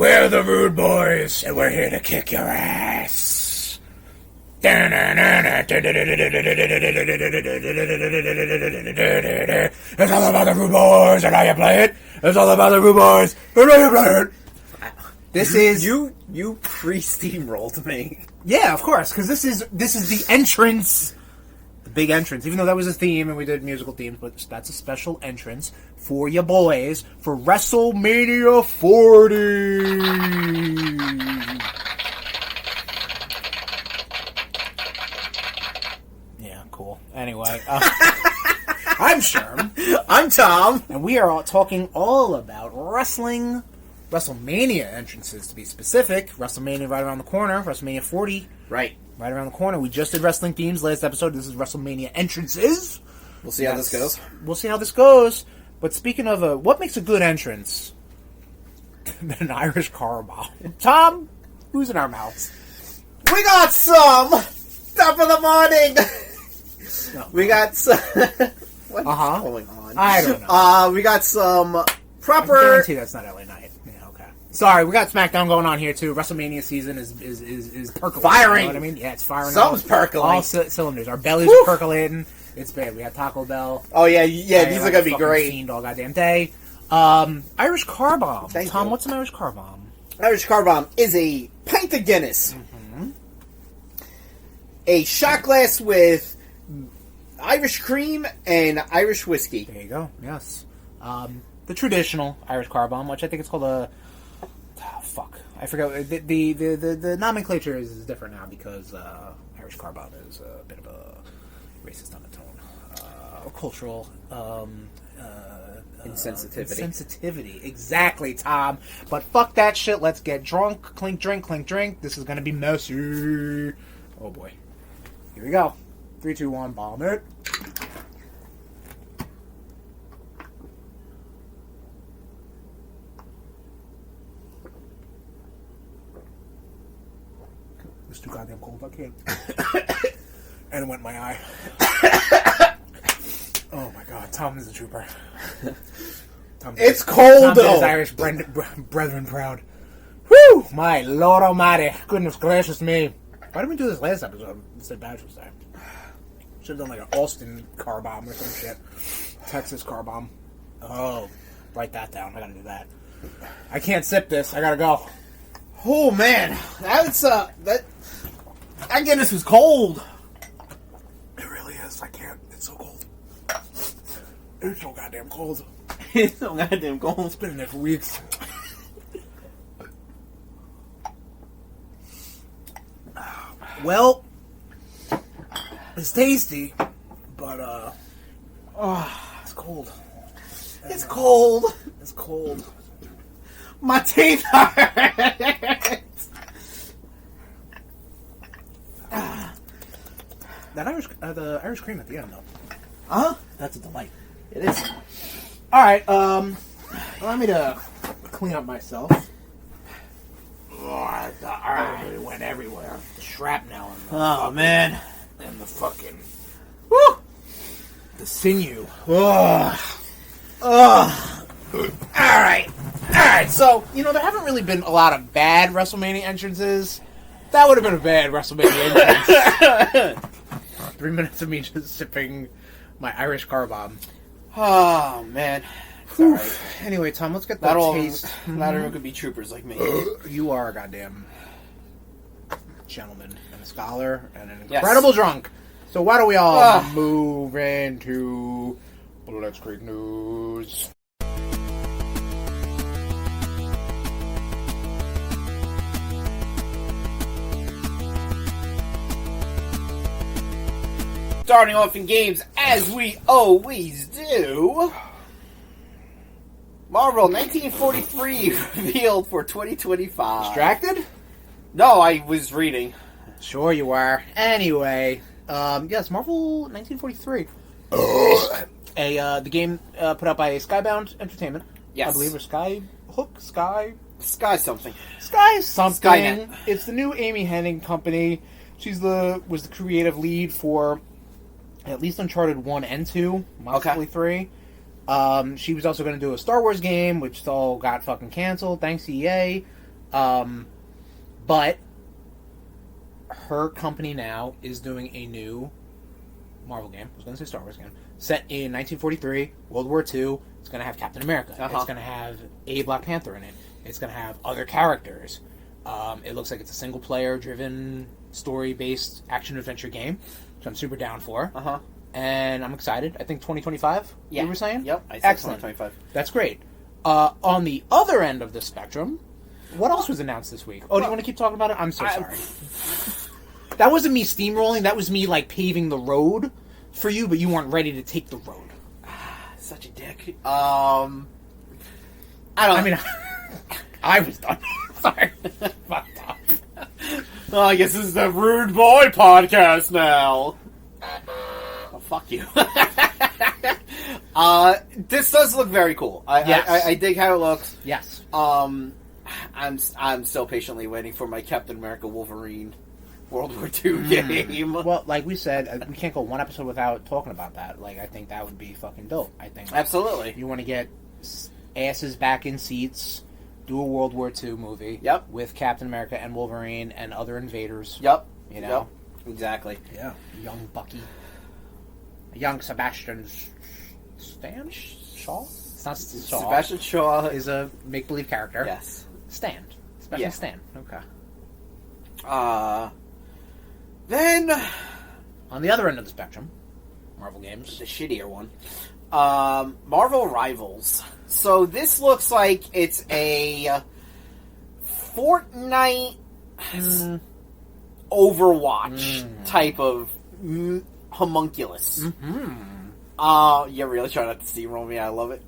We're the RudeBoyz, and we're here to kick your ass. It's all about the RudeBoyz and how you play it. It's all about the RudeBoyz and how you play it. This is you pre-steamrolled me. Yeah, of course, because this is the entrance, the big entrance. Even though that was a theme and we did musical themes, but that's a special entrance for your boys for WrestleMania 40. Yeah, cool. Anyway, I'm Sherm. I'm Tom, And we are all talking all about wrestling. WrestleMania entrances, to be specific. WrestleMania right around the corner. WrestleMania 40. right Right around the corner. We just did wrestling themes last episode. This is WrestleMania entrances. We'll see how this goes. We'll see how this goes. But speaking of what makes a good entrance? An Irish car bomb. Tom, who's in our mouths? We got some top of the morning. No. We got some. What's going on? I don't know. We got some I proper. guarantee that's not LA Knight. Yeah, okay. Sorry, we got SmackDown going on here too. WrestleMania season is percolating. Firing. You know what I mean? Yeah, it's firing. Something's percolating. All cylinders. Our bellies are percolating. It's bad. We have Taco Bell. Oh yeah, these are gonna be great. Fiend all goddamn day. Irish car bomb. Thank Tom, you. what's an Irish car bomb? Irish car bomb is a pint of Guinness, a shot glass with Irish cream and Irish whiskey. There you go. Yes. The traditional Irish car bomb, which I think it's called a. Fuck. I forgot. The nomenclature is different now because Irish car bomb is a bit of a racist undertone. Or cultural. Insensitivity. Exactly, Tom. But fuck that shit. Let's get drunk. Clink, drink, clink, drink. This is gonna be messy. Oh boy. Here we go. 3, 2, 1, bomb it. It's too goddamn cold. I can't. And it went in my eye. Oh my god, Tom is a trooper. It's cold Tom did his though. Irish brethren proud. Whew! My Lord Almighty. Goodness gracious me. Why didn't we do this last episode? St. Patrick's Day. Should have done like an Austin car bomb or some shit. Texas car bomb. Oh, write that down. I gotta do that. I can't sip this. I gotta go. Oh man, that's that Guinness was cold. It really is. I can't. It's so cold. It's so goddamn cold. It's so goddamn cold. It's been in there for weeks. Well, it's tasty, but it's cold. It's cold. It's cold. My teeth hurt. That the Irish cream at the end, though. Huh? That's a delight. It is. All right. Allow me to clean up myself. Oh, the iron went everywhere. The shrapnel and Oh man. and the fucking woo, the sinew. Ugh. Alright. So, there haven't really been a lot of bad WrestleMania entrances. That would have been a bad WrestleMania entrance. 3 minutes of me just sipping my Irish car bomb. Oh man. It's all right. Anyway, Tom, let's get that Not taste. everyone could be troopers like me. You are a goddamn gentleman and a scholar and an Yes. incredible drunk. So why don't we all move into Blitzkrieg news? Starting off in games as we always do. Marvel 1943 revealed for 2025. Distracted? No, I was reading. Sure you are. Anyway, yes, Marvel 1943. The game put out by Skybound Entertainment. Yes. I believe, or Sky something. Skynet. Skynet. It's the new Amy Hennig company. She's was the creative lead for at least Uncharted 1 and 2, possibly 3. She was also going to do a Star Wars game, which all got fucking canceled, thanks to EA. But her company now is doing a new Marvel game. I was going to say Star Wars game. Set in 1943, World War II. It's going to have Captain America. Uh-huh. It's going to have a Black Panther in it. It's going to have other characters. It looks like it's a single-player driven, story-based action-adventure game, which I'm super down for. Uh-huh. And I'm excited. I think 2025, Yeah. you were saying? Yep, I said Excellent. 2025. That's great. On the other end of the spectrum, what else was announced this week? Oh, do you want to keep talking about it? I'm so sorry. That wasn't me steamrolling. That was me, like, paving the road for you, but you weren't ready to take the road. Such a dick. I mean, I was done. Sorry. Fucked up. Well, I guess this is the Rude Boy podcast now. Oh, fuck you. This does look very cool. Yes. I dig how it looks. Yes. I'm still patiently waiting for my Captain America Wolverine World War II game. Well, like we said, we can't go one episode without talking about that. Like, I think that would be fucking dope. I think Absolutely. you want to get asses back in seats, do a World War II movie. Yep. With Captain America and Wolverine and other invaders. Yep. You know? Yep. Exactly. Yeah. Young Bucky. Young Sebastian Stan? Shaw? It's not Shaw. Sebastian Shaw Is a make-believe character. Yes. Stan. Sebastian Yeah. Stan. Okay. Then On the other end of the spectrum, Marvel games. the shittier one. Marvel Rivals. So this looks like it's a Fortnite Overwatch type of homunculus. Yeah, really try not to steamroll me. I love it.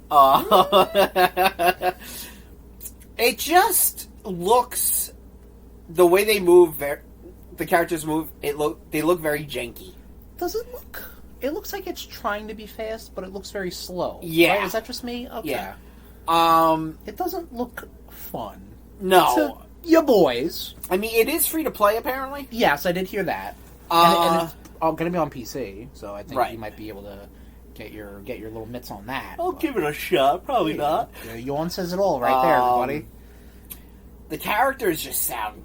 It just looks the way they move. The characters move. They look very janky. Does it look... It looks like it's trying to be fast, but it looks very slow. Yeah. Right? Is that just me? Okay. Yeah. It doesn't look fun. No. To your boys. I mean, it is free to play apparently. Yes, I did hear that. And it's going to be on PC, so I think Right. you might be able to get your little mitts on that. I'll give it a shot. Probably not. Yawn says it all right there, everybody. The characters just sound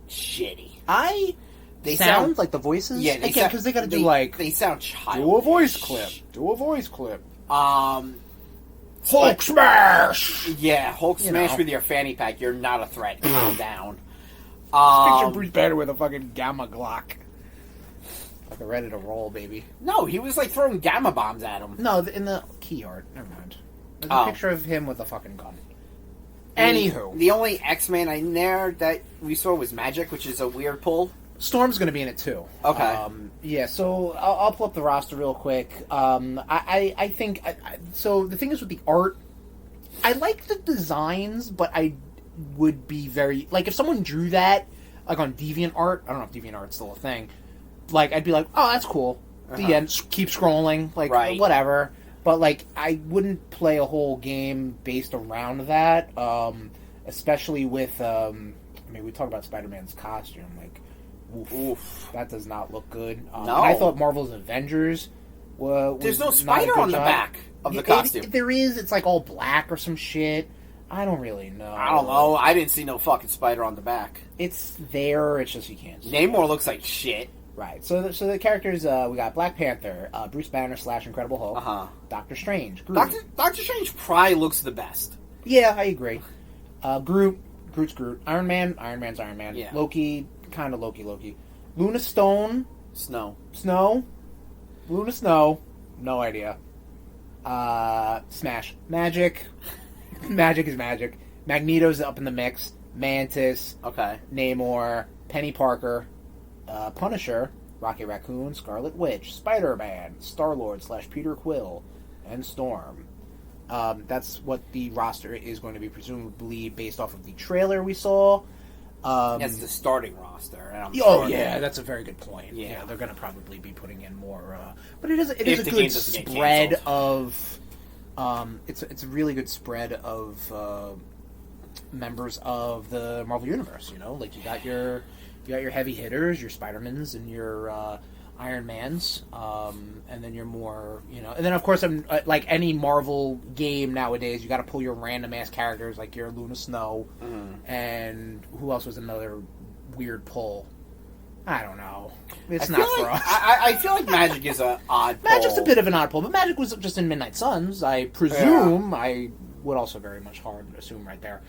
shitty. They sound like the voices? Yeah, they again, sound- because they got to do they- like they sound childish. do a voice clip. Do a voice clip. Hulk smash. Yeah, Hulk You smash know. with your fanny pack. You're not a threat. Calm down. Picture Bruce Banner with a fucking gamma Glock. Like ready to roll, baby. No, he was like throwing gamma bombs at him. No, in the key art. Never mind. There's a Oh. picture of him with a fucking gun. Anywho, The only X-Man in there that we saw was Magic, which is a weird pull. Storm's going to be in it too. Okay. Yeah, so I'll pull up the roster real quick. I think... so the thing is with the art, I like the designs, but I would be very... Like, if someone drew that, like on DeviantArt, I don't know if DeviantArt's still a thing, like, I'd be like, oh, that's cool. The end, keep scrolling, like, Right. whatever. But, like, I wouldn't play a whole game based around that, especially with... I mean, we talk about Spider-Man's costume, like... Oof, that does not look good. No. And I thought Marvel's Avengers was There's no not a spider good on the job. back of the Yeah, costume. there is. It's like all black or some shit. I don't really know. I don't know. I didn't see no fucking spider on the back. It's there. It's just you can't see Namor it. looks like shit. Right. So the characters, we got Black Panther, Bruce Banner / Incredible Hulk, Uh-huh. Doctor Strange, Groot. Doctor Strange probably looks the best. Yeah, I agree. Groot's Groot. Iron Man's Iron Man. Yeah. Loki, kind of Loki. Luna Stone, Snow. Luna Snow, no idea. Smash. Magic is Magic. Magneto's up in the mix. Mantis, Okay. Namor, Penny Parker, Punisher, Rocket Raccoon, Scarlet Witch, Spider-Man, Star-Lord / Peter Quill, and Storm. That's what the roster is going to be, presumably based off of the trailer we saw. That's the starting roster. And I'm Oh sure yeah, that's a very good point. Yeah. They're going to probably be putting in more, but it is If a the good game doesn't get spread canceled. of. It's a really good spread of members of the Marvel universe. You know, like you got your heavy hitters, your Spider-Mans, and your Iron Mans, and then you're more, and then of course, I'm like any Marvel game nowadays, you got to pull your random ass characters like your Luna Snow, and who else was another weird pull? I don't know. It's not for us. I feel like Magic is an odd pull. Magic's a bit of an odd pull, but Magic was just in Midnight Suns. I presume. Yeah. I would also very much hard assume right there.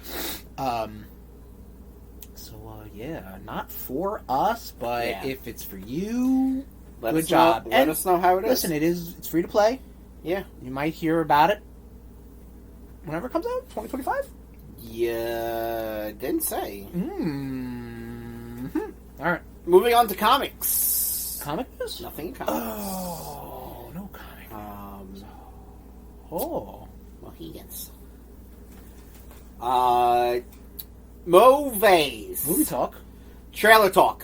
Yeah, not for us, but if it's for you, good job. Let us know how it is. Listen, it's free to play. Yeah. You might hear about it whenever it comes out, 2025? Yeah, didn't say. All right. Moving on to comics. Comic news? Nothing in comics. Oh, no comic. Mohegans. Movies. Movie talk. Trailer talk.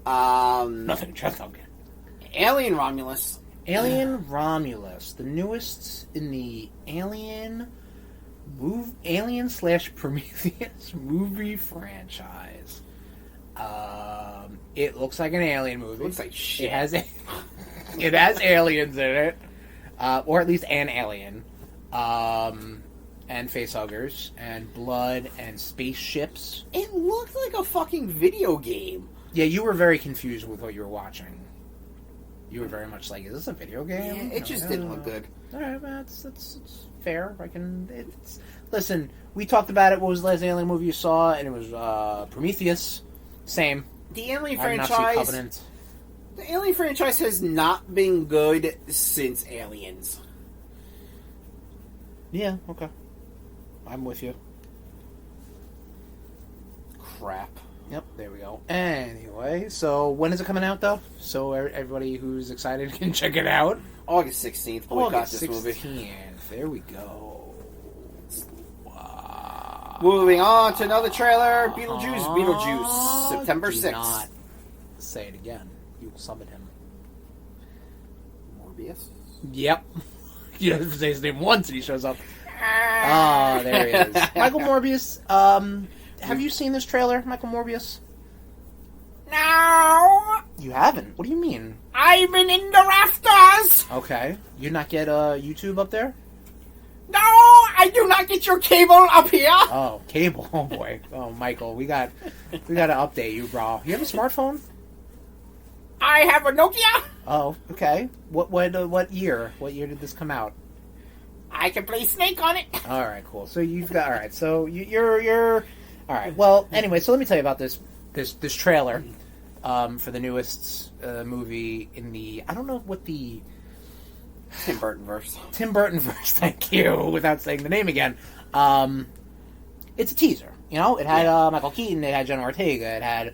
Nothing in trailer talk. Alien Romulus. Alien Romulus, the newest in the Alien / Prometheus movie franchise. It looks like an alien movie. Looks like shit. It has aliens in it, or at least an alien, and facehuggers, and blood, and spaceships. It looked like a fucking video game. Yeah, you were very confused with what you were watching. You were very much like, "Is this a video game?" Yeah, it just didn't look good. All right, that's fair. Listen. We talked about it. What was the last alien movie you saw? And it was Prometheus. Same. The Alien Covenant. The Alien franchise has not been good since Aliens. Yeah. Okay. I'm with you. Crap. Yep, there we go. Anyway, so when is it coming out, though? So everybody who's excited can check it out. August 16th. Boycott this movie. There we go. Wow. Moving on to another trailer. Beetlejuice. September 6th. Do not say it again. You will summon him. Morbius? Yep. You don't have to say his name once and he shows up. Oh, there he is. Michael Morbius, have you seen this trailer, Michael Morbius? No! You haven't? What do you mean? I've been in the rafters! Okay. You not get YouTube up there? No! I do not get your cable up here! Oh, cable. Oh, boy. Oh, Michael, we got to update you, bro. You have a smartphone? I have a Nokia! Oh, okay. What year? What year did this come out? I can play Snake on it. All right, cool. So you've got all right. So you're all right. Well, anyway, so let me tell you about this trailer for the newest movie in the I don't know what the Tim Burton verse. Thank you. Without saying the name again, it's a teaser. It had Michael Keaton. It had Jenna Ortega. It had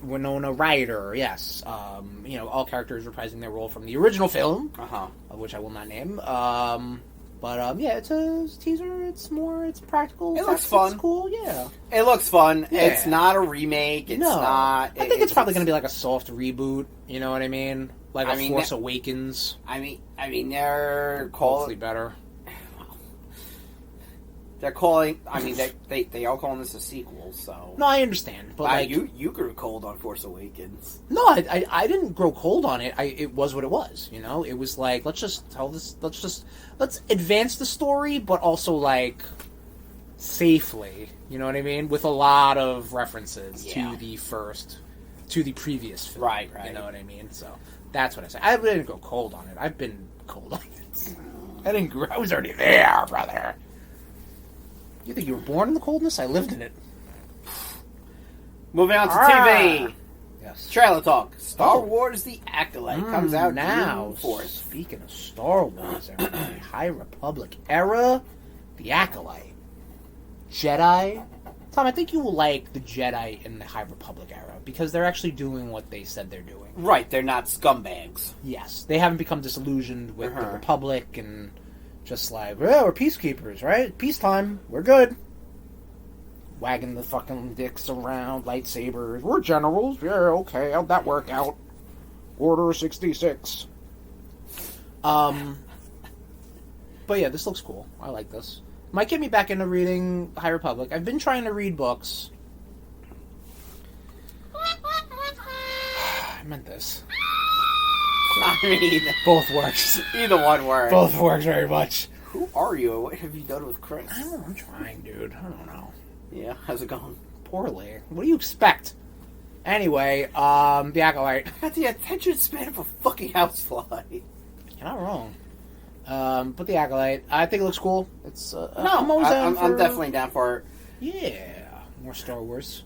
Winona Ryder, yes. All characters reprising their role from the original film, which I will not name. It's a teaser. It's practical. It looks fun. It's cool, yeah. It looks fun. Yeah. It's not a remake. It's not. I think it's probably going to be like a soft reboot. You know what I mean? Like a Force Awakens. I mean, they're hopefully better. They're calling. I mean, they are calling this a sequel. So no, I understand. But you grew cold on Force Awakens. No, I didn't grow cold on it. It was what it was. It was like let's just tell this. Let's advance the story, but also like safely. You know what I mean? With a lot of references to the previous film. Right. You know what I mean? So that's what I said. I didn't go cold on it. I've been cold on it. I was already there, brother. You think you were born in the coldness? I lived in it. Moving on to TV. Yes. Trailer talk. Star Wars: The Acolyte comes out now. June 4th. Speaking of Star Wars, everybody, High Republic era, The Acolyte, Jedi. Tom, I think you will like the Jedi in the High Republic era because they're actually doing what they said they're doing. Right, they're not scumbags. Yes, they haven't become disillusioned with the Republic and. Just like, we're peacekeepers, right? Peacetime. We're good. Wagging the fucking dicks around, lightsabers. We're generals. Yeah, okay. How'd that work out? Order 66. But yeah, this looks cool. I like this. Might get me back into reading High Republic. I've been trying to read books. meant this. I mean, Both works. either one works. Both works very much. Who are you? What have you done with Chris? I don't know. I'm trying, dude. I don't know. Yeah, how's it going? Poorly. What do you expect? Anyway, the Acolyte. I got the attention span of a fucking housefly. You're not wrong. But the Acolyte, I think it looks cool. It's I'm definitely down for it. Yeah, more Star Wars,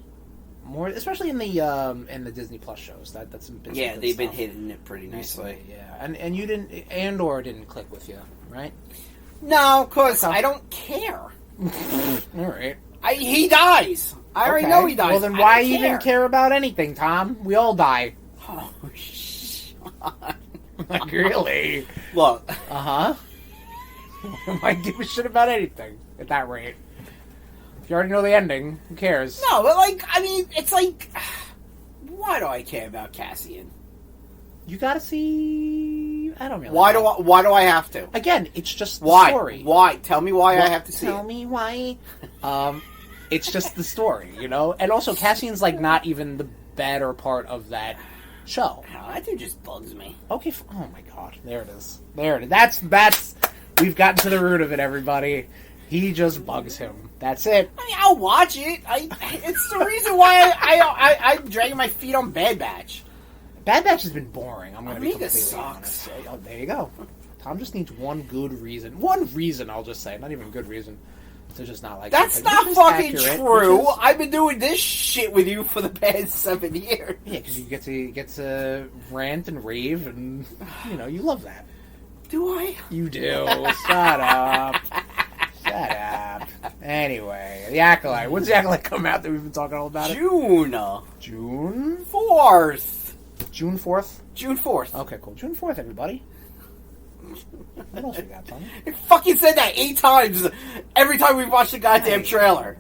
more especially in the Disney Plus shows. That's some Yeah, good they've stuff been hitting it pretty nicely. recently, yeah, and you didn't Andor didn't click with you, right? No, because Okay. I don't care. All right. He dies. I already know he dies. Well, then why even care about anything, Tom? We all die. Oh, shit. Like, really? Look. Uh-huh. Why give a shit about anything at that rate? If you already know the ending, who cares? No, but like, I mean, it's like, why do I care about Cassian? You gotta see... I don't really Why know. do I have to? Again, it's just the Why? story. Why? Tell me why I have to see Tell it. me why. It's just the story, you know? And also, Cassian's, like, not even the better part of that show. Oh, that dude just bugs me. Okay, oh my god. There it is. There it is. That's... We've gotten to the root of it, everybody. He just bugs him. That's it. I mean, I'll watch it. It's the reason why I'm dragging my feet on Bad Batch. Bad Batch has been boring. I'm going to be Omega completely sucks. honest. Oh, there you go. Tom just needs one good reason. One reason, I'll just say. Not even a good reason. To just not like That's something. not Which is fucking accurate, true. which is- I've been doing this shit with you for the past 7 years. Yeah, because you get to rant and rave, and you know you love that. Do I? You do. Shut up. Shut up. Anyway, the Acolyte. When's the Acolyte come out that we've been talking all about it? June June 4th. June 4th. June 4th. Okay, cool. June 4th, everybody. What else we got, Tommy? You fucking said that 8 times every time we watched the goddamn trailer.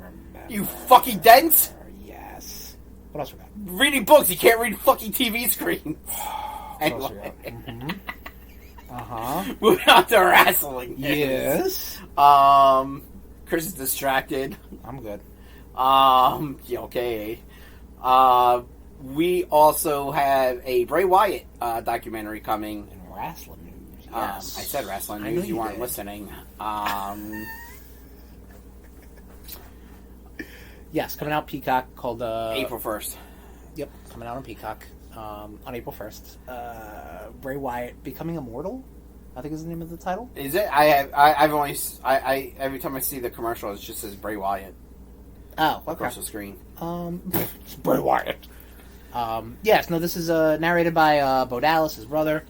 You fucking dense. Yes. What else we got? Reading books, you can't read fucking TV screen. What else we got? Mm-hmm. Uh-huh. Moving on to wrestling. Yes. Chris is distracted. I'm good. Yeah, okay. We also have a Bray Wyatt documentary coming. In wrestling news, yes. I said wrestling I know news. You weren't did. listening. Yes, coming out Peacock called April 1st. Yep, coming out on Peacock on April 1st. Bray Wyatt becoming immortal, I think is the name of the title. Is it? I've only every time I see the commercial, it just says Bray Wyatt Oh, okay. across the screen. It's Bray Wyatt. Yes, no, this is narrated by Bo Dallas, his brother,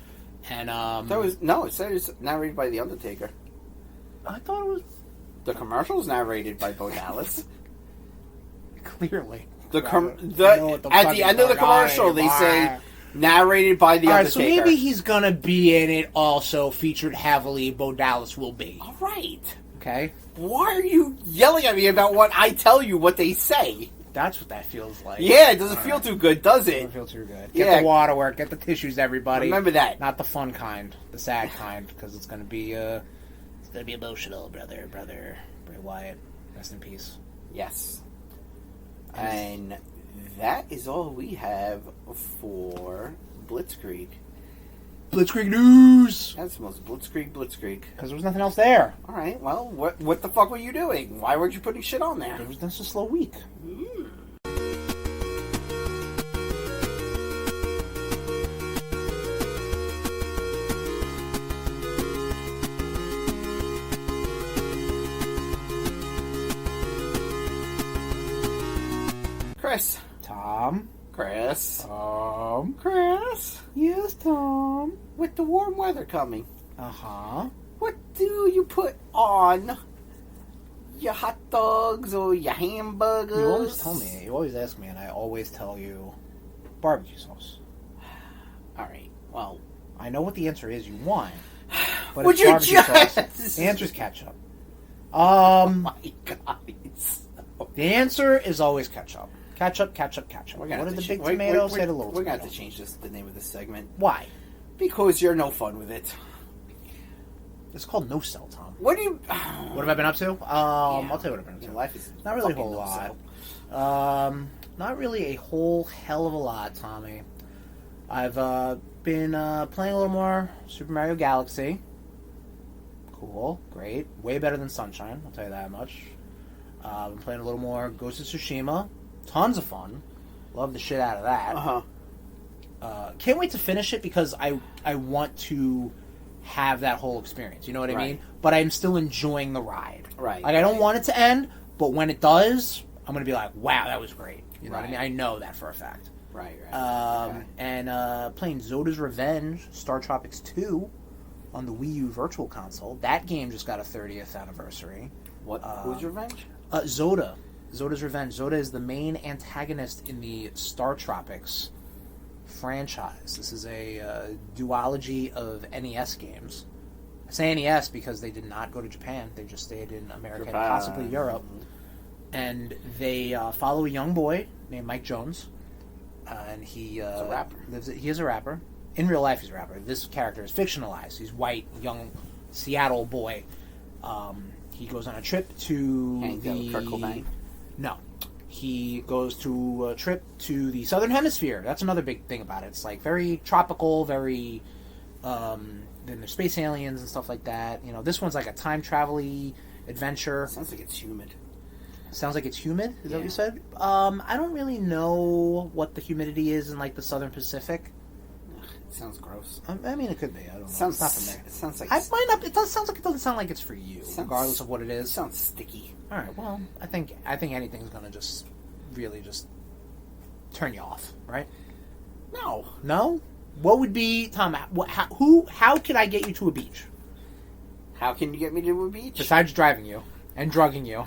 and It said it's narrated by The Undertaker. I thought it was The commercial is narrated by Bo Dallas. clearly. At At the end of the commercial, they say narrated by The Alright, so Undertaker. maybe he's gonna be in it also, featured heavily, Bo Dallas will be. All right. Okay? Why are you yelling at me about what I tell you what they say? That's what that feels like. Yeah, it doesn't feel too good, does Doesn't it? feel too good. Get Yeah. the waterwork, get the tissues, everybody. Remember that. Not the fun kind, the sad kind, because it's gonna be emotional, brother. Bray Wyatt, rest in peace. Yes. And that is all we have for Blitzkrieg. Blitzkrieg news! That's the most Blitzkrieg. Because there was nothing else there. All right, well, what the fuck were you doing? Why weren't you putting shit on there? It was just a slow week. Chris. Tom? Chris. Tom? Chris. Yes, Tom? With the warm weather coming, Uh-huh. what do you put on your hot dogs or your hamburgers? You always tell me. You always ask me, and I always tell you barbecue sauce. All right, well. I know what the answer is you want, but Would it's you barbecue just... sauce. The answer is ketchup. Oh my God. The answer is always ketchup. Ketchup. We're gonna What have did the to big we're- tomato we're- say to the little We're tomato? going to have to change the name of this segment. Why? Because you're no fun with it. It's called No Cell, Tom. What do you... What have I been up to? I'll tell you what I've been up Your to. life is Not really a fucking whole no lot. sell. Not really a whole hell of a lot, Tommy. I've been playing a little more Super Mario Galaxy. Cool, great, way better than Sunshine. I'll tell you that much. I've been playing a little more Ghost of Tsushima. Tons of fun. Love the shit out of that. Can't wait to finish it because I want to have that whole experience. You know what I mean? But I'm still enjoying the ride. Right. Like I don't want it to end, but when it does, I'm gonna be like, wow, that was great. You know what I mean? I know that for a fact. Right. And playing Zoda's Revenge, StarTropics 2 on the Wii U Virtual Console. That game just got a 30th anniversary. What? Who's Revenge? Zoda. Zoda's Revenge. Zoda is the main antagonist in the StarTropics franchise. This is a duology of NES games. I say NES because they did not go to Japan. They just stayed in America and possibly Europe. And they follow a young boy named Mike Jones. And he a rapper. He is a rapper. In real life, he's a rapper. This character is fictionalized. He's white, young Seattle boy. He goes on a trip to Kurt Cobain? No. He goes to a trip to the Southern Hemisphere. That's another big thing about it. It's like very tropical, very... then there's space aliens and stuff like that. You know, this one's like a time travel-y adventure. Sounds like it's humid. Sounds like it's humid? Is that what you said? I don't really know what the humidity is in like the Southern Pacific. It sounds gross. I mean, it could be. I don't know. Sounds, it's not for me. It sounds like... It does sounds like it doesn't sound like it's for you, regardless of what it is. It sounds sticky. All right. Well, I think anything's gonna just really just turn you off, right? No. What would be Tom? How could I get you to a beach? How can you get me to a beach? Besides driving you and drugging you.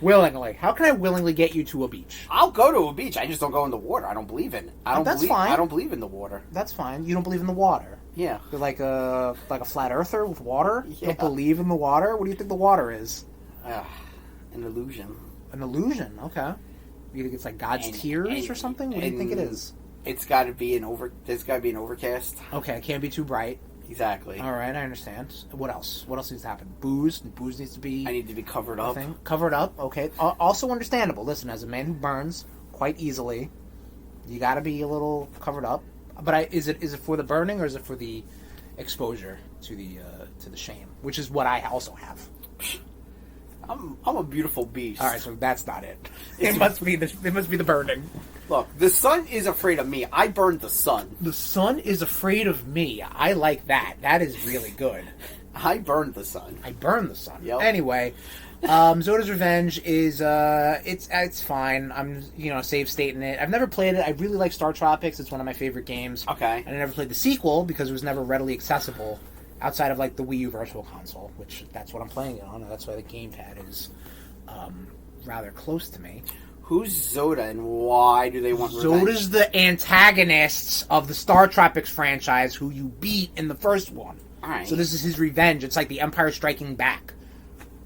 Willingly. How can I willingly get you to a beach? I'll go to a beach. I just don't go in the water. I don't believe in it. That's fine. I don't believe in the water. That's fine. You don't believe in the water. Yeah. You're like a flat earther with water? Yeah. You don't believe in the water? What do you think the water is? An illusion. An illusion, okay. You think it's like God's tears or something? What do you think it is? It's got to be there's got to be an overcast. Okay, it can't be too bright. Exactly. All right, I understand. What else? What else needs to happen? Booze needs to be... I need to be covered up. Covered up, okay. Also understandable. Listen, as a man who burns quite easily, you got to be a little covered up. But is it for the burning or is it for the exposure to the shame? Which is what I also have. I'm a beautiful beast. All right, so that's not it. It must be the burning. Look, the sun is afraid of me. I burned the sun. The sun is afraid of me. I like that. That is really good. I burned the sun. I burned the sun. Yep. Anyway, Zoda's Revenge is it's fine. I'm save state in it. I've never played it. I really like StarTropics. It's one of my favorite games. Okay. And I never played the sequel because it was never readily accessible outside of like the Wii U Virtual Console, which that's what I'm playing it on, and that's why the gamepad is rather close to me. Who's Zoda and why do they want revenge? Zoda's the antagonists of the StarTropics franchise who you beat in the first one. Alright. So this is his revenge. It's like the Empire Striking Back.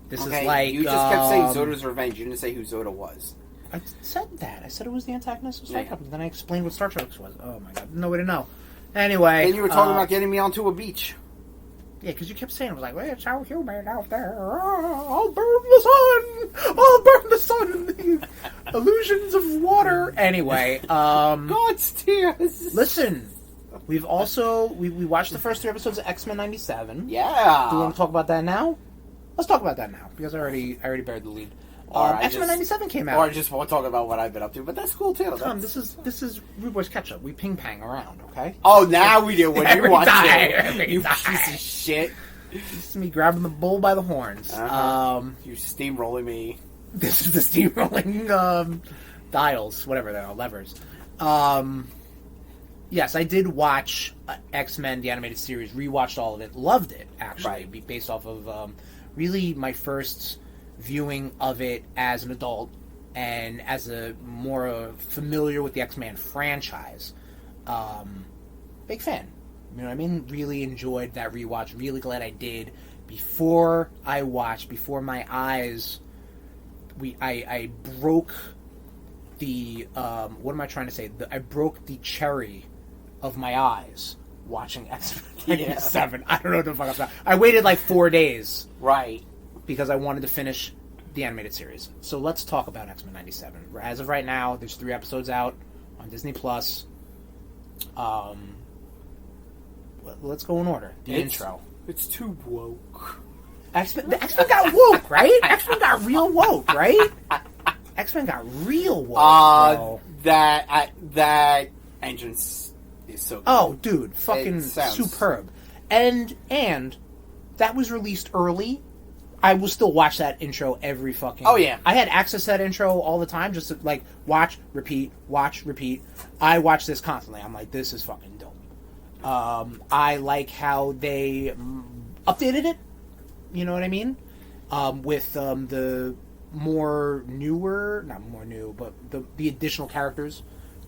This is like... You just kept saying Zoda's revenge. You didn't say who Zoda was. I said that. I said it was the antagonist of StarTropics. Then I explained what StarTropics was. Oh my god. No way to know. Anyway... Then you were talking about getting me onto a beach. Yeah, because you kept saying, it was like, well, it's so humid out there. I'll burn the sun. I'll burn the sun. The illusions of water. Anyway, God's tears. Listen, we've also, we watched the first 3 episodes of X-Men 97. Yeah. Do you want to talk about that now? Let's talk about that now, because I already buried the lead. X-Men 97 came out. Or I just won't talk about what I've been up to, but that's cool too. Tom, this is RudeBoyz CatchUp. We ping-pang around, okay? Oh, now we do. When you watch it. You piece of shit. This is me grabbing the bull by the horns. You steamrolling me. This is the steamrolling dials, whatever they are, levers. Yes, I did watch X-Men, the animated series, rewatched all of it, loved it, actually, based off of really my first viewing of it as an adult and as a more familiar with the X-Men franchise. Big fan. You know what I mean? Really enjoyed that rewatch. Really glad I did. Before my eyes, I broke the, what am I trying to say? I broke the cherry of my eyes watching X-Men 97. I don't know what the fuck I'm saying. I waited like 4 days. Right. Because I wanted to finish the animated series. So let's talk about X-Men 97. As of right now, there's 3 episodes out on Disney+. Let's go in order. The intro. It's too woke. X-Men got woke, right? X-Men got real woke, right? X-Men got real woke, bro. That entrance is so good. Oh, dude, fucking sounds superb. And that was released early. I will still watch that intro every fucking... Oh, yeah. I had access to that intro all the time, just to, like, watch, repeat. I watch this constantly. I'm like, this is fucking dope. I like how they updated it. You know what I mean? With the more newer... Not more new, but the additional characters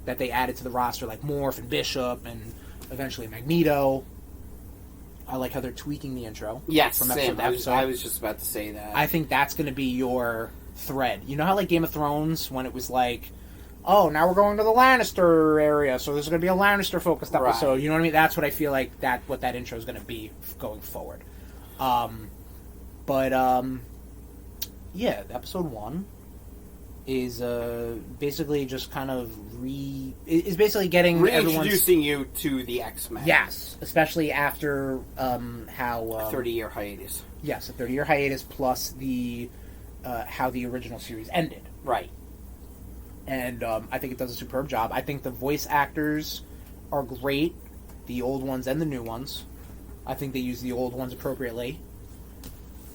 that they added to the roster, like Morph and Bishop and eventually Magneto. I like how they're tweaking the intro. Yes, from episode to episode. I was just about to say that. I think that's going to be your thread. You know how, like, Game of Thrones, when it was like, oh, now we're going to the Lannister area, so this is going to be a Lannister-focused episode. Right. You know what I mean? That's what I feel like what that intro is going to be going forward. Yeah, episode 1 is basically just kind of is basically getting reintroducing you to the X-Men. Yes, especially after how a 30-year hiatus. Yes, a 30-year hiatus plus the how the original series ended. Right. And I think it does a superb job. I think the voice actors are great, the old ones and the new ones. I think they use the old ones appropriately,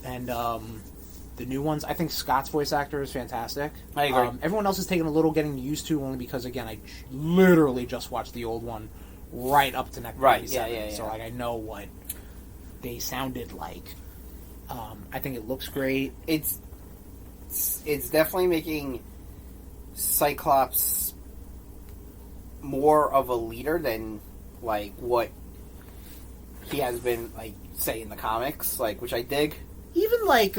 and the new ones, I think Scott's voice actor is fantastic. I agree. Everyone else is taking a little getting used to, only because, again, I literally just watched the old one right up to next. Right, yeah. So, like, I know what they sounded like. I think it looks great. It's definitely making Cyclops more of a leader than, like, what he has been, like, say, in the comics, like, which I dig. Even, like,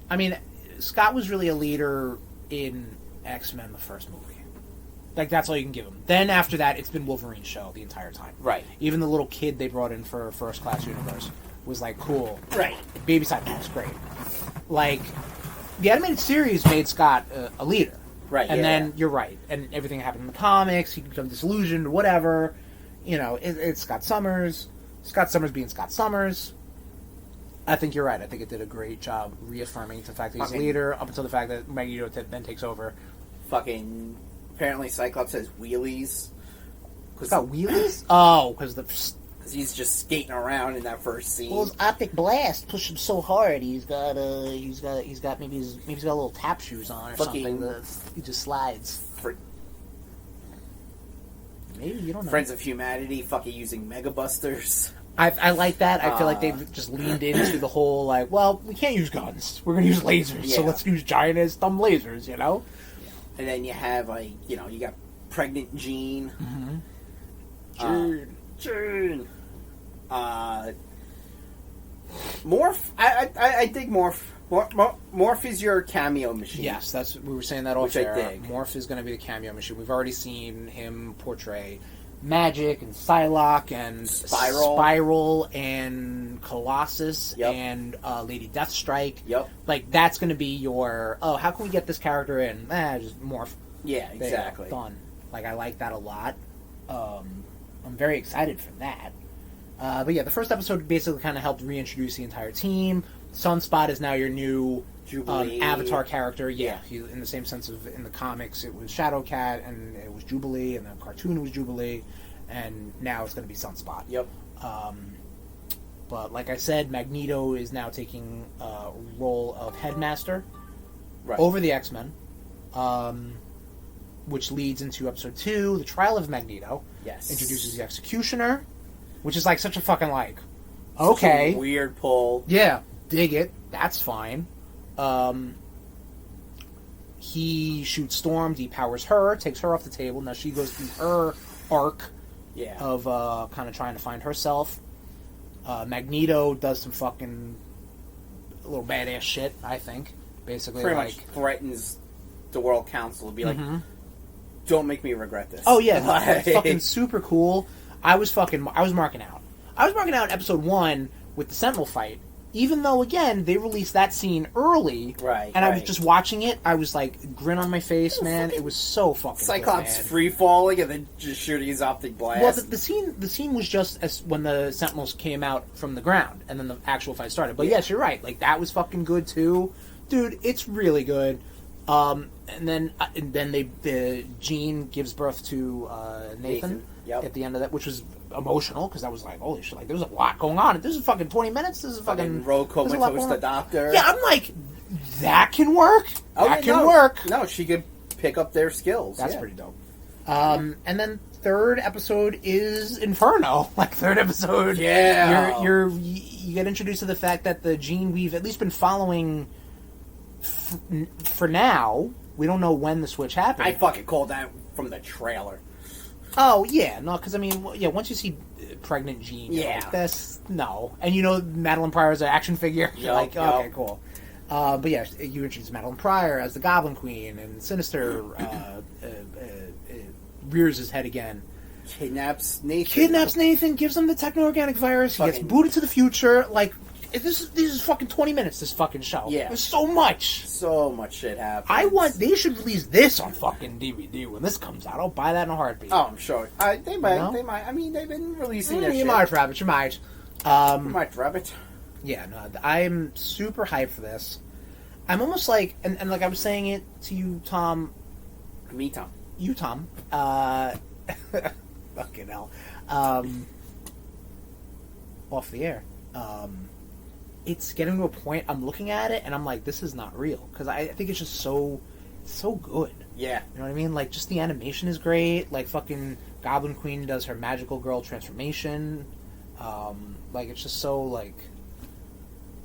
I mean, Scott was really a leader in X-Men, the first movie. Like, that's all you can give him. Then, after that, it's been Wolverine's show the entire time. Right. Even the little kid they brought in for First Class Universe was, like, cool. Right. Baby Cyclops, great. Like, the animated series made Scott a leader. Right, and then, you're right, and everything happened in the comics, he becomes disillusioned, or whatever. You know, it's Scott Summers. Scott Summers being Scott Summers. I think you're right. I think it did a great job reaffirming the fact that he's a leader, up until the fact that Magneto then takes over. Fucking... Apparently Cyclops has wheelies. It's got wheelies? Oh, because he's just skating around in that first scene. Well, his optic blast pushed him so hard. He's got maybe he's got little tap shoes on or something. He just slides. Maybe, you don't know. Friends of Humanity fucking using Mega Busters. I like that. I feel like they've just leaned into the whole, like, well, we can't use guns. We're going to use lasers, so let's use giant-ass thumb lasers, you know? And then you have, like, you know, you got Pregnant Jean. Mm-hmm. June. Morph. I dig Morph. Morph is your cameo machine. Yes, we were saying that off Which I air. dig. Morph is going to be the cameo machine. We've already seen him portray Magic and Psylocke and Spiral and Colossus and Lady Deathstrike. Yep. Like, that's going to be your, how can we get this character in? Just Morph. Yeah, exactly. Done. Like, I like that a lot. I'm very excited for that. But yeah, the first episode basically kind of helped reintroduce the entire team. Sunspot is now your new Avatar character. Yeah, in the same sense of in the comics, it was Shadowcat and it was Jubilee, and the cartoon was Jubilee, and now it's going to be Sunspot. Yep. But like I said, Magneto is now taking a role of Headmaster over the X-Men, which leads into episode 2, the Trial of Magneto. Yes. Introduces the Executioner, which is like such a fucking like, okay. Such a weird pull. Yeah, dig it. That's fine. He shoots Storm, depowers her, takes her off the table. Now she goes through her arc of kind of trying to find herself. Magneto does some fucking little badass shit, I think. Basically, pretty much threatens the World Council to be like, don't make me regret this. Oh yeah, it's fucking super cool. I was marking out. I was marking out episode 1 with the Sentinel fight Even though, again, they released that scene early, Right, and I was right. just watching it, I was like, grin on my face, man. It was so fucking Cyclops good, man. free falling and then just shooting his optic blast. Well, the scene was just as when the Sentinels came out from the ground, and then the actual fight started. But yes, you're right. Like that was fucking good too, dude. It's really good. And then the Jean gives birth to Nathan. Yep. At the end of that, which was emotional because I was like, holy shit! Like, there's a lot going on. This is fucking 20 minutes. This is fucking. Rogue there's a lot comatose going the on. doctor. Yeah, I'm like, that can work. That can no, work. No, she could pick up their skills. That's pretty dope. And then third episode is Inferno. Like third episode, Yeah. you get introduced to the fact that the Jean we've at least been following for now. We don't know when the switch happened. I fucking called that from the trailer. Oh yeah, no, because I mean, yeah. Once you see pregnant Jean, you're Yeah. like, that's no, and you know Madeline Pryor is an action figure. You're like, okay, cool. But yeah, you introduce Madeline Pryor as the Goblin Queen, and Sinister rears his head again. Kidnaps Nathan. Gives him the techno-organic virus. He gets Fucking- booted to the future. Like this is fucking 20 minutes. This fucking show. Yeah. There's so much. So much shit happens. They should release this on fucking DVD when this comes out. I'll buy that in a heartbeat. Oh, I'm sure. They might. No? They might. I mean, they've been releasing their you shit. might, Rabbit. You might. You might, Rabbit. Yeah, no, I'm super hyped for this. I'm almost like, and like I was saying it to you, Tom. Me, Tom. You, Tom. Fucking hell. Off the air. It's getting to a point, I'm looking at it, and I'm like, this is not real. Because I think it's just so good. Yeah. You know what I mean? Like, just the animation is great. Like, fucking Goblin Queen does her magical girl transformation. Like, it's just so, like,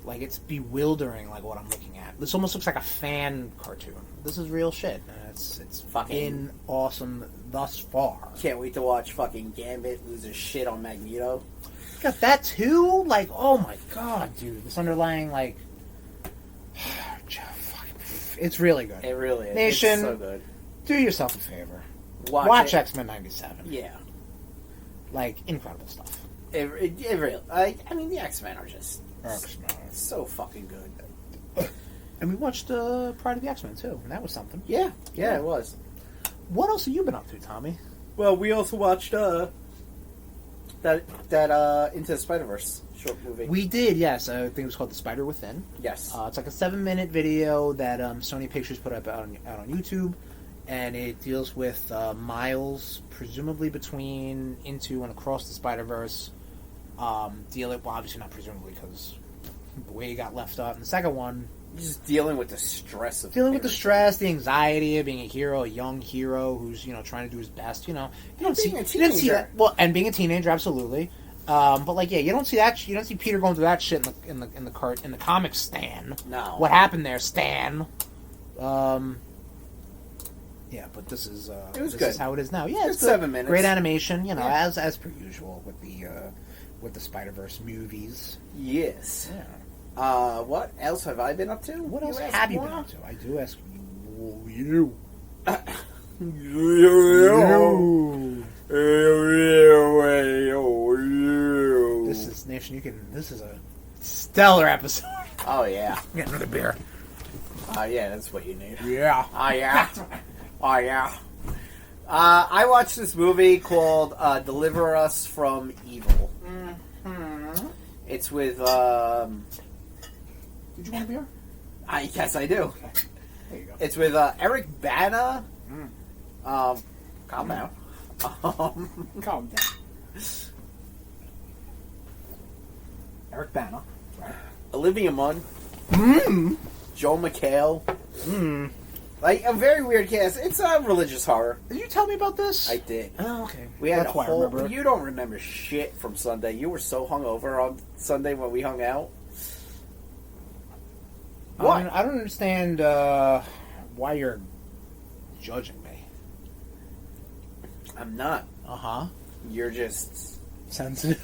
it's bewildering, like, what I'm looking at. This almost looks like a fan cartoon. This is real shit. It's fucking awesome thus far. Can't wait to watch fucking Gambit lose his shit on Magneto. Got that, too? Like, oh my god, dude. This underlying, like... It's really good. It really is. Nation, It's so good. do yourself a favor. Watch it. X-Men 97. Yeah. Like, incredible stuff. It really... I mean, the X-Men are just... X-Men. So fucking good. And we watched Pride of the X-Men, too. And that was something. Yeah, it was. What else have you been up to, Tommy? Well, we also watched that Into the Spider-Verse short movie. We did, yes. I think it was called The Spider Within. Yes. It's like a 7-minute video that Sony Pictures put up out on YouTube. And it deals with Miles, presumably between Into and Across the Spider-Verse. Well, obviously not presumably, because the way he got left out in the second one. Just dealing with the stress of Dealing with the stress, the anxiety of being a hero, a young hero who's, trying to do his best, You don't being see, a you don't see teenager. that. Well, and being a teenager, absolutely. But like, yeah, you don't see that. You don't see Peter going through that shit in the comics. Stan. No. What happened there, Stan? Yeah, but this is was this good. is how it is now. Yeah, it's Good good. 7 minutes. Great animation, Yeah. as per usual with the Spider-Verse movies. Yes. Yeah. What else have I been up to? What else ask have you more? been up to? I do ask you. This is Nation. This is a stellar episode. Oh, yeah. Get another beer. Yeah, that's what you need. Yeah. Oh, yeah. Oh, yeah. I watched this movie called Deliver Us from Evil. Mm-hmm. It's with... Did you want a beer? Yes, I do. There you go. It's with Eric Bana. Calm down. Calm down. Eric Bana. Olivia Munn. Mm. Joel McHale. Mm. Like, a very weird cast. It's a religious horror. Did you tell me about this? I did. Oh, okay. We had That's a why I whole... remember it. You don't remember shit from Sunday. You were so hungover on Sunday when we hung out. What? I don't understand why you're judging me. I'm not. Uh-huh. You're just... Sensitive.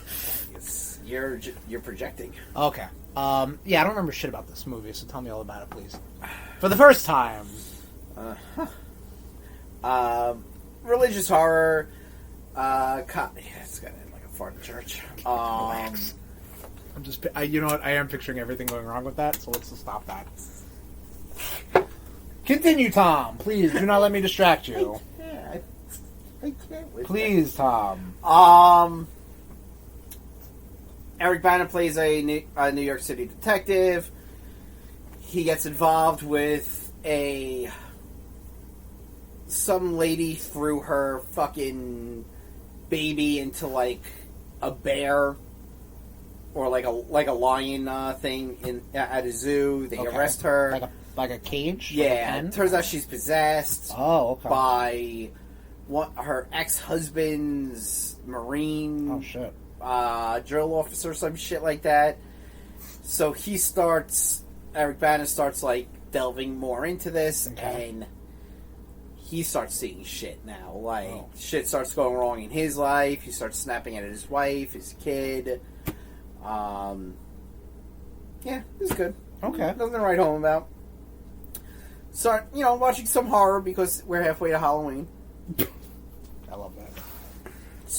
You're projecting. Okay. Yeah, I don't remember shit about this movie, so tell me all about it, please. For the first time. Religious horror. Yeah, it's gonna end like a fart in church. I'm just, you know what? I am picturing everything going wrong with that, so let's just stop that. Continue, Tom. Please do not let me distract you. I can't with Please, Tom. Eric Bana plays a New York City detective. He gets involved with some lady threw her fucking baby into like a bear or like a lion thing at a zoo. They arrest her like a cage. Yeah, it turns out she's possessed. Oh, okay. By her ex-husband's Marine. Oh shit. Drill officer, some shit like that. So Eric Bana starts like delving more into this, and he starts seeing shit now. Like shit starts going wrong in his life. He starts snapping at his wife, his kid. Yeah, it's good. Okay, nothing to write home about. Start, watching some horror because we're halfway to Halloween. I love that.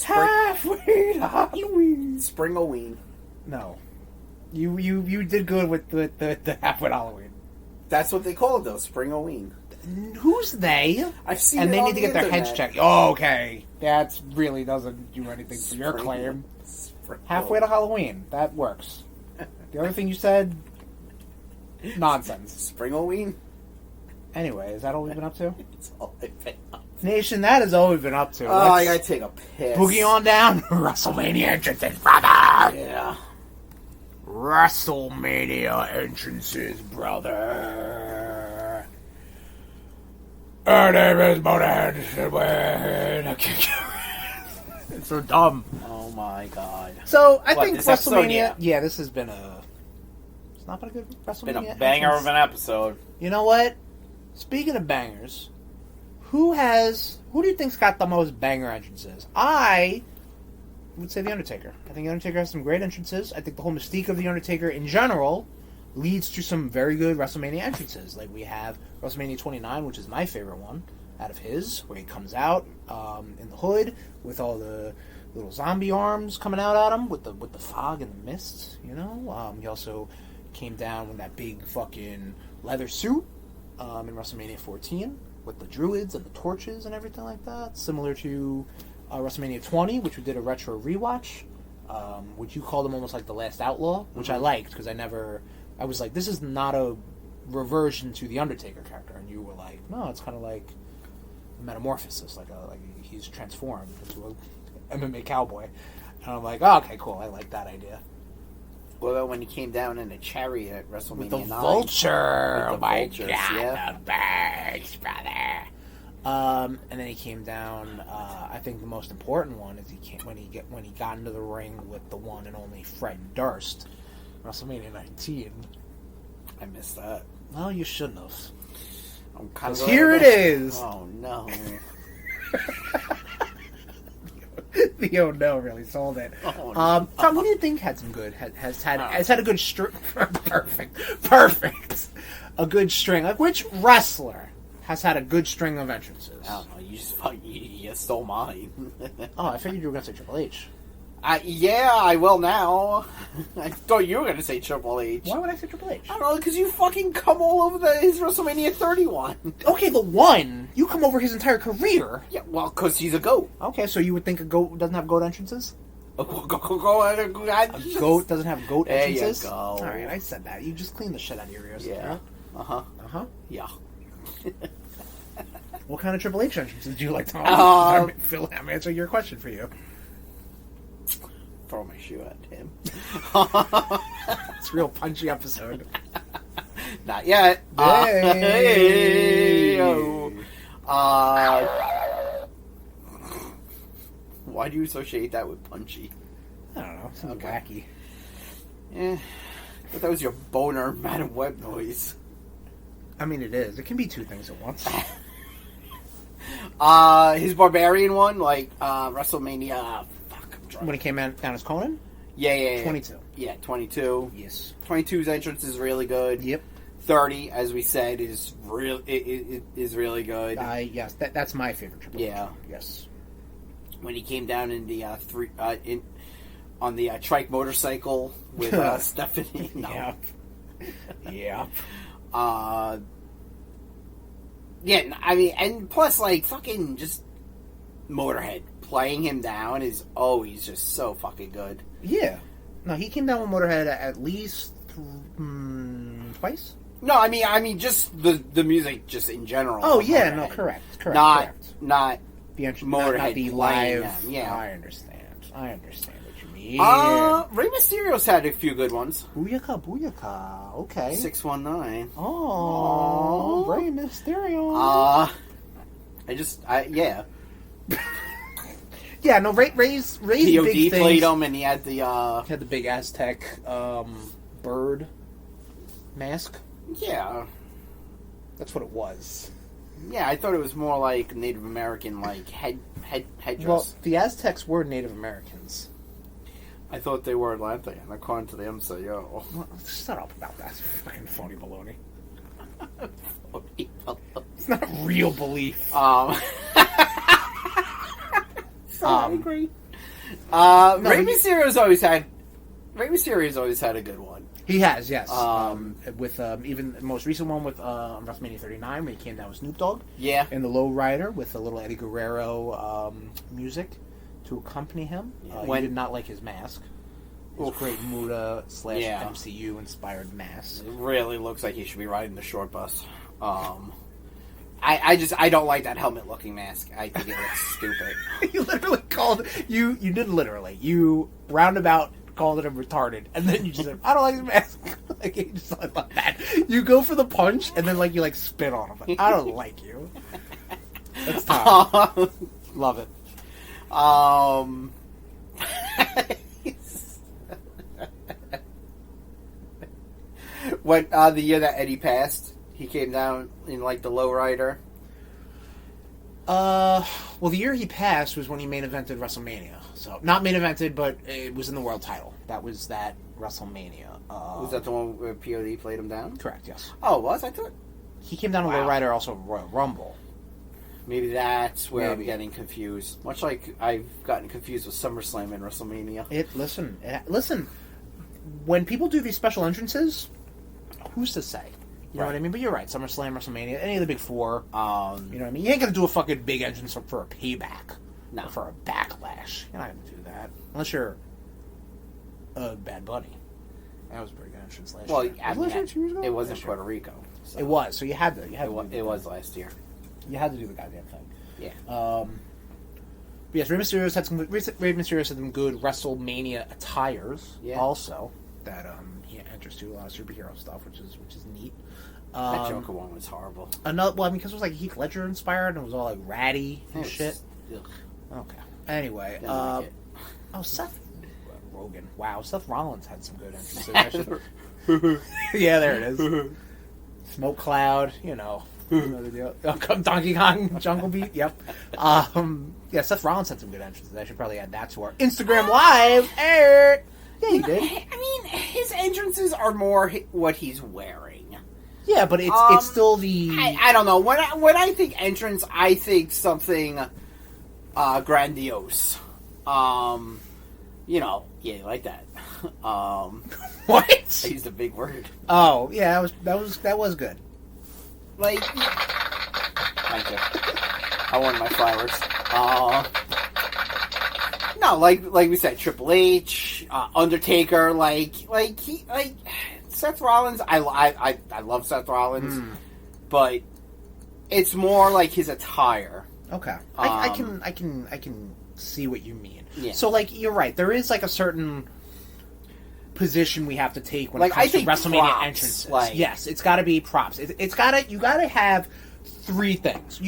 Halfway to Halloween. Spring-o-ween. No. You did good with the halfway to Halloween. That's what they call it, though. Spring-o-ween. Who's they? I've seen and it they on need to the get their internet. heads checked. Oh, okay. That really doesn't do anything for your claim. Halfway to Halloween. That works. The other thing you said, nonsense. Spring-o-ween? Anyway, is that all we've been up to? It's all I've been up to. Nation, that is all we've been up to. Oh, I gotta take a piss. Boogie on down. WrestleMania Entrances, brother! Yeah. WrestleMania Entrances, brother. Our name is Motorhead. It's so dumb. Oh my god. So, I What, think this episode? WrestleMania... Yeah, this has been a... It's not been a good WrestleMania Been a banger entrance. of an episode. You know what? Speaking of bangers, who do you think's got the most banger entrances? I would say The Undertaker. I think The Undertaker has some great entrances. I think the whole mystique of The Undertaker in general leads to some very good WrestleMania entrances. Like we have WrestleMania 29, which is my favorite one out of his, where he comes out in the hood with all the little zombie arms coming out at him with the fog and the mist. He also came down with that big fucking leather suit in WrestleMania 14 with the druids and the torches and everything like that. Similar to WrestleMania 20, which we did a retro rewatch, which you called him almost like the Last Outlaw, which I liked because I was like, this is not a reversion to the Undertaker character, and you were like, no, it's kind of like a metamorphosis, like he's transformed into a MMA cowboy. And I'm like, oh, okay, cool, I like that idea. What about when he came down in a chariot at WrestleMania With the 9? vulture! With the Oh my vultures, god, yeah. the birds, brother! And then he came down. I think the most important one is when he got into the ring with the one and only Fred Durst, WrestleMania 19. I missed that. Well, you shouldn't have. I'm kind of Here it is. Oh no! The oh no really sold it. Oh, no. Tom, what do you think had some good? Has had a good string? Perfect. A good string. Like which wrestler has had a good string of entrances? I don't know. You stole mine. Oh, I figured you were gonna say Triple H. Yeah, I will now. I thought you were going to say Triple H. Why would I say Triple H? I don't know, because you fucking come all over his WrestleMania 31. Okay, the one. You come over his entire career. Yeah, well, because he's a GOAT. Okay, so you would think a GOAT doesn't have GOAT entrances? A GOAT doesn't have GOAT There entrances? you go. Alright, I said that. You just clean the shit out of your ears. Yeah. Uh-huh. Uh-huh. Yeah. What kind of Triple H entrances do you like, Tom? Phil, I'm answering your question for you. Throw my shoe at him. It's a real punchy episode. Not yet. Hey. Why do you associate that with punchy? I don't know. Something wacky. Yeah. But that was your boner Madam Web noise. I mean, it is. It can be two things at once. His Barbarian one, like, WrestleMania... When he came down as Conan? Yeah. 22. Yeah, 22. Yes. 22's entrance is really good. Yep. 30, as we said, is is really good. Yes, that's my favorite Triple H. Yeah. Yes. When he came down in the on the trike motorcycle with Stephanie. No. Yeah. Yeah, I mean, and plus, like, fucking just Motorhead playing him down is always just so fucking good. Yeah. No, he came down with Motorhead at least twice. No, I mean, just the music, just in general. Oh yeah, Motorhead. no, correct. Not the Motorhead not the playing live. them, yeah. I understand what you mean. Rey Mysterio's had a few good ones. Booyaka. Okay. 619. Oh, Rey Mysterio. Yeah. Yeah, no, Ray's POD big played things. him, and he had the Had the big Aztec bird mask. Yeah. That's what it was. Yeah, I thought it was more like Native American, like headdress. Well, the Aztecs were Native Americans. I thought they were Atlantean, according to the MCO. Well, shut up about that. It's fucking phony baloney. It's not real belief. So angry. Rey Mysterio's always had a good one. He has, yes. With even the most recent one with WrestleMania 39, when he came down with Snoop Dogg. Yeah. And the Lowrider with a little Eddie Guerrero music to accompany him. He did not like his mask. His great Muda / MCU inspired mask. It really looks like he should be riding the short bus. I don't like that helmet looking mask. I think it looks stupid. You literally called you didn't literally. You roundabout called it a retarded, and then you just said, I don't like the mask. Like, you just like that. You go for the punch, and then like you like spit on him. Like, I don't like you. That's Tom. Love it. When the year that Eddie passed, he came down in like the lowrider. Well, the year he passed was when he main evented WrestleMania. So not main evented, but it was in the world title. That was that WrestleMania. Was that the one where POD played him down? Correct. Yes. Oh, was I thought he came down to lowrider also Royal Rumble. Maybe that's where I'm getting confused. Much like I've gotten confused with SummerSlam and WrestleMania. Listen. When people do these special entrances, who's to say? You know what I mean? But you're right. SummerSlam, WrestleMania, any of the big four. You know what I mean? You ain't gonna do a fucking big entrance for a payback. No. Or for a backlash. You're not gonna do that unless you're Bad Bunny. That was a pretty good entrance last year. Well, it wasn't Puerto Rico. So. It was. So you had to. It was last year. You had to do the goddamn thing. Yeah. But yes, Rey Mysterio's had some good WrestleMania attires. Yeah. Also, that he enters to a lot of superhero stuff, which is neat. That Joker one was horrible. Because it was like Heath Ledger inspired, and it was all like ratty and shit. Ugh. Okay. Anyway, like Seth Rogen. Wow, Seth Rollins had some good entrances. Yeah, there it is. Smoke Cloud, you know the deal. Donkey Kong Jungle Beat. Yep. Yeah, Seth Rollins had some good entrances. I should probably add that to our Instagram Live. Yeah, you did. I mean, his entrances are more what he's wearing. Yeah, but it's still the. I don't know. When I think entrance, I think something grandiose. Yeah, like that. What? I used a big word. Oh, yeah, that was good. Like, thank you. I wanted my flowers. No, like we said, Triple H, Undertaker, Seth Rollins. I love Seth Rollins, but it's more like his attire. Okay, I can see what you mean. Yeah. So, you're right. There is a certain position we have to take when it comes to WrestleMania entrances. Yes, it's got to be props. You got to have 3 things.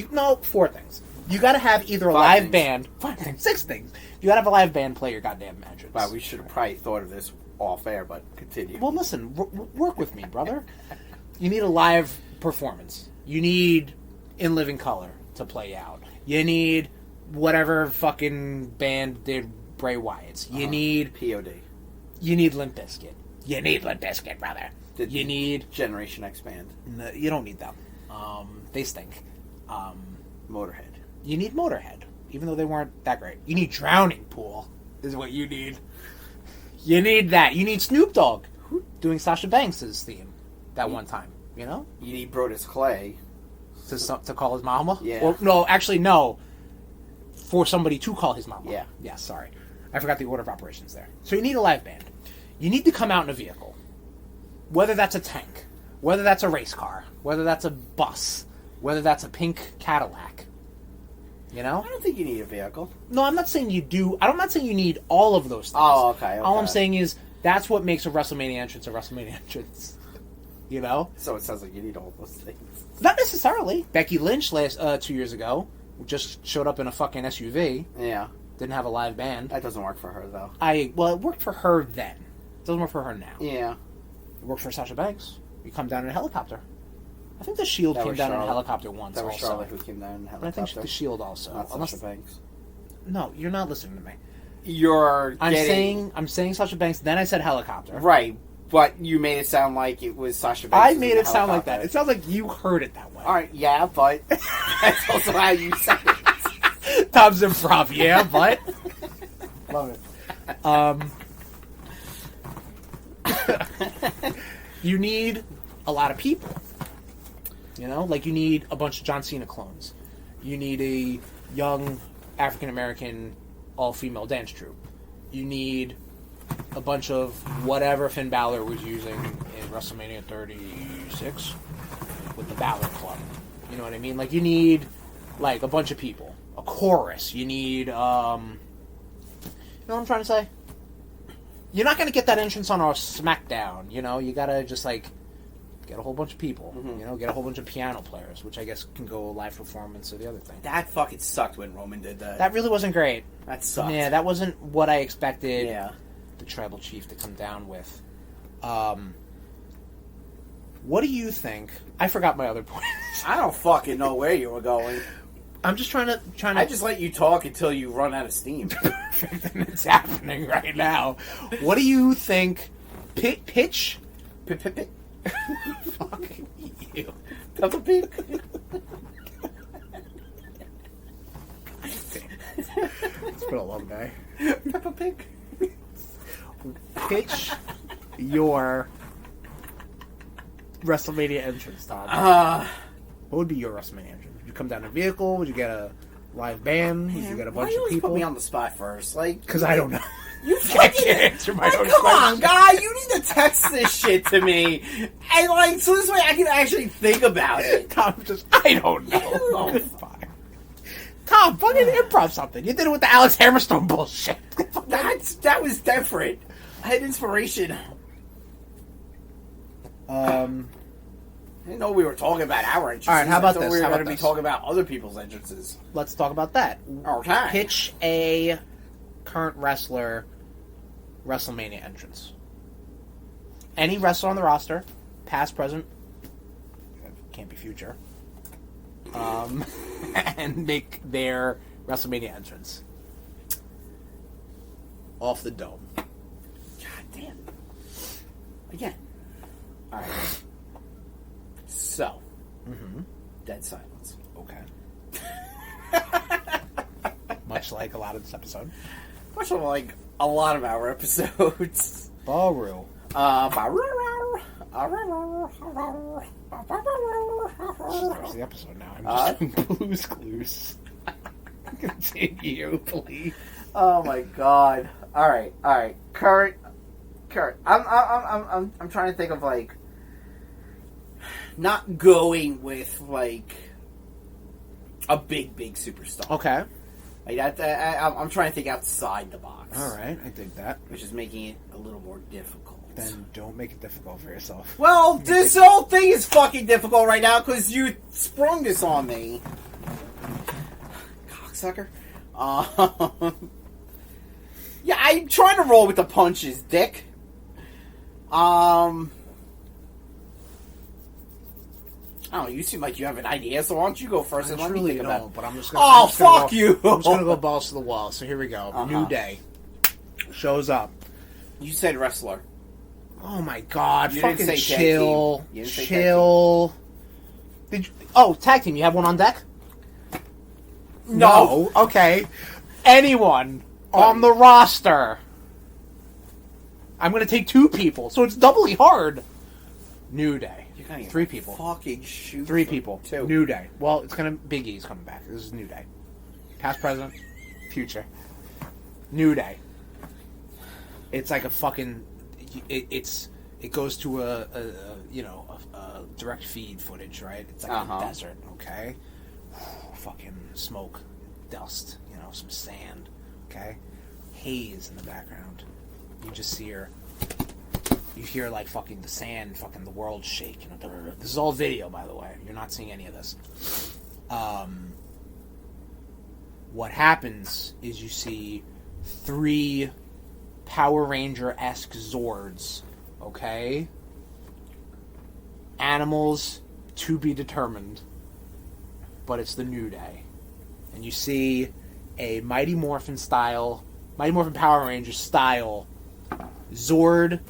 4 things. You got to have either a live band. 5 things. 6 things. You got to have a live band play your goddamn entrance. Wow, we should have probably thought of this off air, but continue. Well, listen, work with me, brother. You need a live performance. You need In Living Color to play out. You need whatever fucking band did Bray Wyatt's. You need POD. You need Limp Bizkit. You need Limp Bizkit, brother. You need Generation X band. No, you don't need them. They stink. Motorhead. You need Motorhead, even though they weren't that great. You need Drowning Pool, is what you need. You need that. You need Snoop Dogg doing Sasha Banks' theme that one time. You know? You need Brodus Clay. To call his mama? Yeah. Or, no, actually, no. For somebody to call his mama. Yeah. Yeah, sorry. I forgot the order of operations there. So you need a live band. You need to come out in a vehicle. Whether that's a tank, whether that's a race car, whether that's a bus, whether that's a pink Cadillac. You know? I don't think you need a vehicle. No, I'm not saying you do. I'm not saying you need all of those things. Oh, okay. All I'm saying is that's what makes a WrestleMania entrance a WrestleMania entrance. You know? So it sounds like you need all those things. Not necessarily. Becky Lynch 2 years ago just showed up in a fucking SUV. Yeah. Didn't have a live band. That doesn't work for her, though. Well, it worked for her then. It doesn't work for her now. Yeah. It worked for Sasha Banks. You come down in a helicopter. I think the Shield came down in a helicopter once. That was also. Charlotte who came down in a helicopter. And I think the Shield also. Not Sasha Banks. No, you're not listening to me. I'm saying Sasha Banks. Then I said helicopter. Right, but you made it sound like it was Sasha Banks. I made it sound like that. It sounds like you heard it that way. All right, yeah, but that's also how you said it. Tom's improv, yeah, but love it. You need a lot of people. You know, like you need a bunch of John Cena clones. You need a young African American all-female dance troupe. You need a bunch of whatever Finn Balor was using in WrestleMania 36 with the Balor Club. You know what I mean? Like, you need, like, a bunch of people. A chorus. You need, you know what I'm trying to say? You're not going to get that entrance on our SmackDown, you know? You gotta just, like, get a whole bunch of people. Mm-hmm. You know, get a whole bunch of piano players, which I guess can go live performance or the other thing. That fucking sucked when Roman did that. That really wasn't great. That sucked. Yeah, that wasn't what I expected. Yeah. The tribal chief to come down with. What do you think? I forgot my other point. I don't fucking know where you were going. I'm just trying to. I just let you talk until you run out of steam. And it's happening right now. What do you think? Pitch? Fucking you. Peppa Pig. It's been a long day. Peppa Pig. Pitch your WrestleMania entrance, Tom. What would be your WrestleMania entrance? Would you come down in a vehicle? Would you get a live band? Would you get a bunch of people? Put me on the spot first, like because I don't know. You I can't answer my own come question. on, guy! You need to text this shit to me, and like so this way I can actually think about it. Tom just I don't know. Oh, fine. Tom, fucking improv something. You did it with the Alex Hammerstone bullshit. That was different. I had inspiration. I didn't know we were talking about our entrances. All right, how about I thought this? We were How going about to be this? talking about other people's entrances. Let's talk about that. Okay. Pitch a current wrestler WrestleMania entrance. Any wrestler on the roster, past, present, can't be future, and make their WrestleMania entrance off the dome. God damn. Again. All right. So. Dead silence. Okay. Much like a lot of this episode. Much like a lot of our episodes. Baru. That's the episode now. I'm just doing Blue's Clues. Continue, please. Oh my god. All right. Current. I'm trying to think of like not going with like a big superstar. Okay. Like that. I'm trying to think outside the box. All right, I dig that. Which is making it a little more difficult. Then don't make it difficult for yourself. Well, this whole thing is fucking difficult right now because you sprung this on me. Cocksucker. Yeah, I'm trying to roll with the punches, dick. I don't know, you seem like you have an idea, so why don't you go first and let me think about it. But I'm just gonna, I'm just gonna go balls to the wall, so here we go. New Day. Shows up. You said wrestler. Oh my god, You fucking didn't say chill. tag team. You didn't say Chill. Did you, tag team, you have one on deck? No. Okay. Anyone on the roster I'm going to take 2 people, so it's doubly hard. New Day. You're gonna 3 people. Fucking shoot. 3 people. 2. New Day. Well, it's going to... Big E's coming back. This is New Day. Past, present, future. New Day. It's like a fucking... It goes to a direct feed footage, right? It's like a desert, okay? Fucking smoke, dust, some sand, okay? Haze in the background. You just hear like fucking the sand, fucking the world shake. This is all video, by the way. You're not seeing any of this. What happens is you see 3 Power Ranger-esque Zords, okay? Animals to be determined, but it's the New Day. And you see a Mighty Morphin Power Ranger style Zord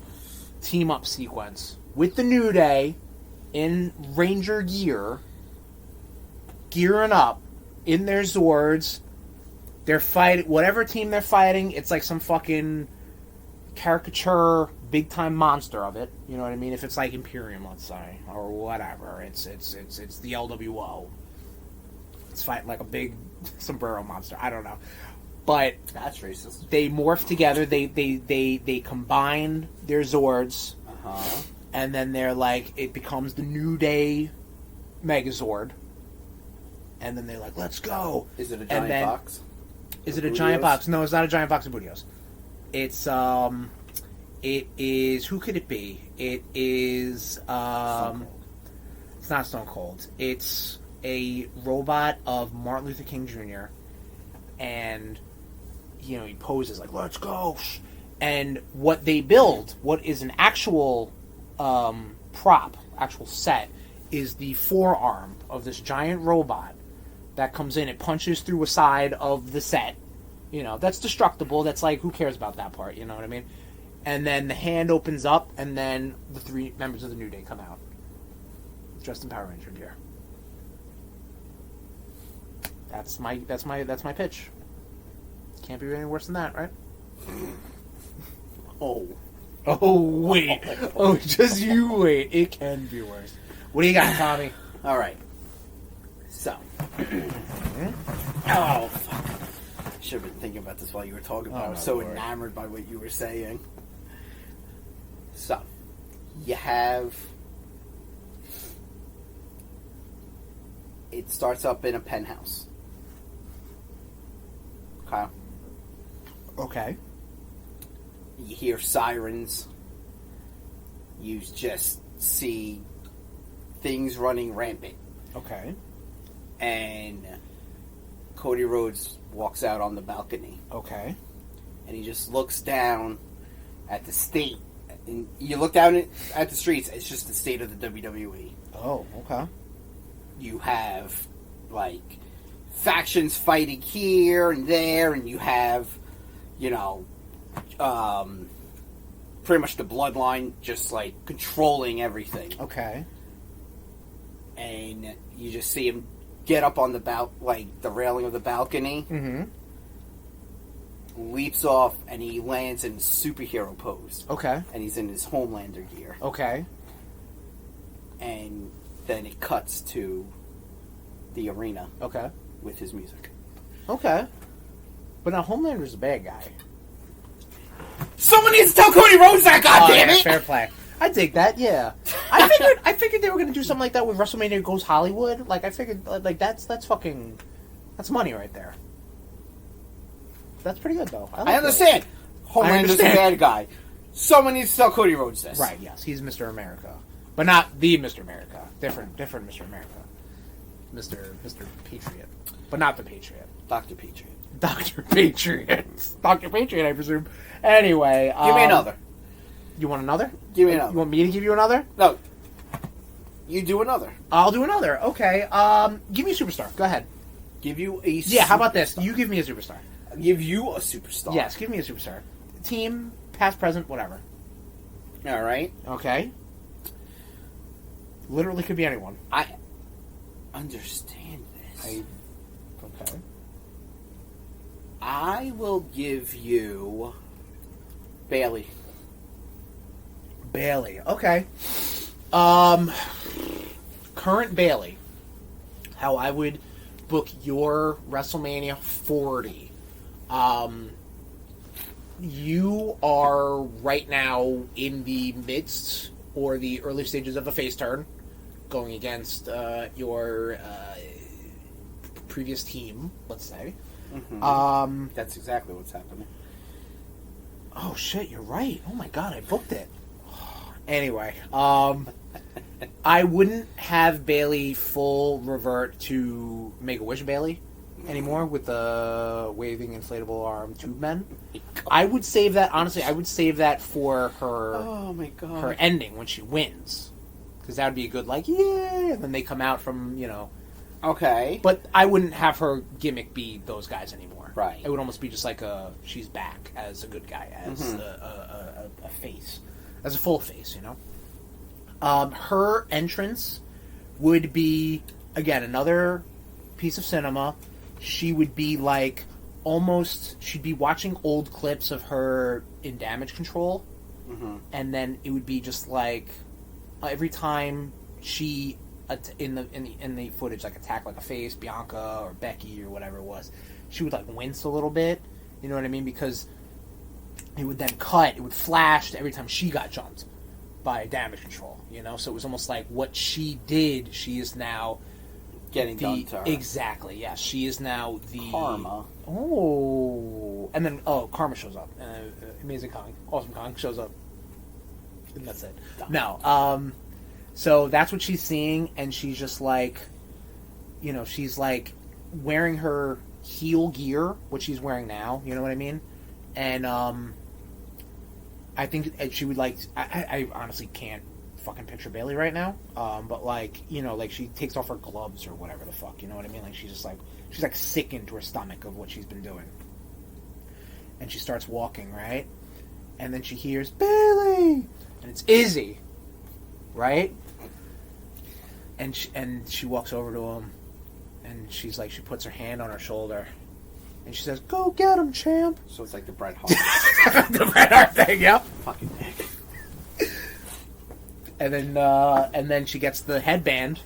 team-up sequence with the New Day in Ranger gear, gearing up in their Zords. They're fighting, whatever team they're fighting, it's like some fucking caricature big-time monster of it. You know what I mean? If it's like Imperium, let's say, or whatever, it's the LWO. It's fighting like a big sombrero monster. I don't know. But that's racist. They morph together. They combine their Zords, and then they're like, it becomes the New Day Megazord. And then they're like, let's go. Is it a giant box? Is it a giant box? No, it's not a giant box of Bootios. It's it is, who could it be? It is it's not Stone Cold. It's a robot of Martin Luther King Jr. And he poses like, let's go. And what they build, what is an actual prop, actual set, is the forearm of this giant robot that comes in. It punches through a side of the set. That's destructible. That's like, who cares about that part? You know what I mean? And then the hand opens up, and then the 3 members of the New Day come out, dressed in Power Ranger gear. That's my pitch. Can't be any worse than that, right? Oh wait. Oh, just you wait. It can be worse. What do you got, Tommy? All right. So. Oh, fuck. Should have been thinking about this while you were talking about it. I was so enamored by what you were saying. So, you have... It starts up in a penthouse. Okay. Okay. You hear sirens. You just see things running rampant. Okay. And Cody Rhodes walks out on the balcony. Okay. And he just looks down at the state. And you look down at the streets, it's just the state of the WWE. Oh, okay. You have, like, factions fighting here and there, and you have, pretty much the bloodline just, like, controlling everything. Okay. And you just see him get up on the the railing of the balcony, leaps off, and he lands in superhero pose. Okay. And he's in his Homelander gear. Okay. And then it cuts to the arena. Okay. With his music. Okay. But now Homelander's a bad guy. Someone needs to tell Cody Rhodes that, goddammit! Fair play. I dig that, yeah. I figured they were gonna do something like that with WrestleMania Goes Hollywood. Like, I figured, like, that's fucking... That's money right there. That's pretty good, though. I understand. Homelander's a bad guy. Someone needs to tell Cody Rhodes this. Right, yes. He's Mr. America. But not the Mr. America. Different Mr. America. Mr. Patriot. But not the Patriot. Dr. Patriot. Dr. Patriot. Dr. Patriot, I presume. Anyway. Give me another. You want another? Give me another. You want me to give you another? No. You do another. I'll do another. Okay. Give me a superstar. Go ahead. Give you a Yeah, how about this? You give me a superstar. Give you a superstar. Yes, give me a superstar. Team, past, present, whatever. All right. Okay. Literally could be anyone. I understand this. Okay. I will give you Bailey. Bailey. Okay. Current Bailey. How I would book your WrestleMania 40. You are right now in the midst or the early stages of a face turn, going against your previous team, let's say. Mm-hmm. That's exactly what's happening. Oh shit, you're right. Oh my god, I booked it. Anyway, I wouldn't have Bailey full revert to Make-A-Wish Bailey anymore with the waving inflatable arm tube men. I would save that, honestly, I would save that for her Oh my god. her ending when she wins. Because that would be a good, like, yeah, and then they come out from, you know. Okay. But I wouldn't have her gimmick be those guys anymore. Right. It would almost be just like she's back as a good guy, as a face. As a full face, you know? Her entrance would be, again, another piece of cinema. She would be like, she'd be watching old clips of her in Damage Control, and then it would be just like, every time she, in the footage, like attacked like a face, Bianca or Becky or whatever it was, she would like wince a little bit, you know what I mean? Because it would then cut, it would flash to every time she got jumped by Damage Control, you know? So it was almost like what she did, she is now getting done to her. Exactly, yes. She is now the... Karma. Oh. And then, Karma shows up. Amazing Kong. Awesome Kong shows up. And that's it. No. So that's what she's seeing, and she's just like, you know, she's like wearing her heel gear, which she's wearing now, you know what I mean? And, I think she would like, I honestly can't fucking picture Bailey right now, but like, you know, like she takes off her gloves or whatever the fuck, you know what I mean? Like she's just like, she's like sick into her stomach of what she's been doing. And she starts walking, right? And then she hears, Bailey! And it's Izzy, right? And she walks over to him, and she's like, she puts her hand on her shoulder, and she says, "Go get him, champ." So it's like the Bret Hart. The Bret Hart thing, yep. Fucking dick. And then she gets the headband,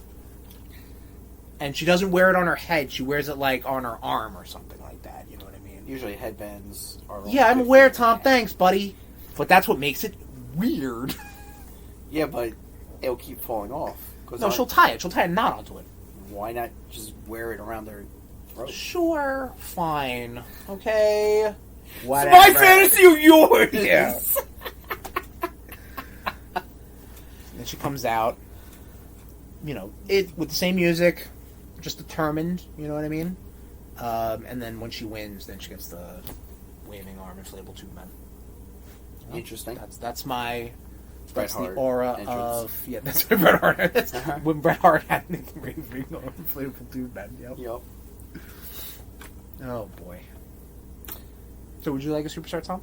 and she doesn't wear it on her head. She wears it like on her arm or something like that. You know what I mean? Usually headbands are. Yeah, I'm aware, Tom. Thanks, buddy. But that's what makes it weird. Yeah, but it'll keep falling off. No, she'll tie it. She'll tie a knot onto it. Why not just wear it around their throat? Sure, fine, okay. Whatever. It's my fantasy of yours. Yeah. Then she comes out, you know, with the same music, just determined. You know what I mean? And then when she wins, then she gets the waving arm inflatable tube man. You know? Interesting. That's my. Bret That's Hart the aura entrance. of that's what Bret Hart. That's when Bret Hart had the waving arm inflatable tube man. Yep. Oh boy. So, would you like a superstar, Tom?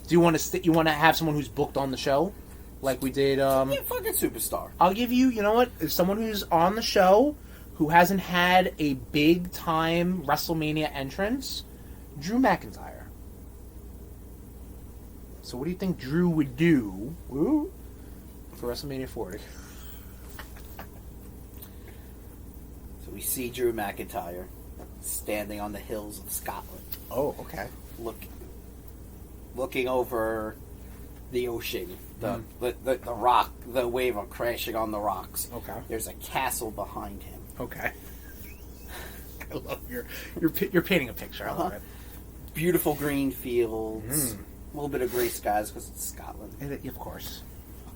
Do you want to you want to have someone who's booked on the show, like we did? Yeah, fucking superstar. I'll give you. You know what? Someone who's on the show who hasn't had a big time WrestleMania entrance, Drew McIntyre. So, what do you think Drew would do for WrestleMania 40? So we see Drew McIntyre standing on the hills of Scotland. Oh, okay. Looking over the ocean, the rock, the wave of crashing on the rocks. Okay. There's a castle behind him. Okay. I love you're painting a picture. I love it. Beautiful green fields. A little bit of grey skies because it's Scotland. Of course.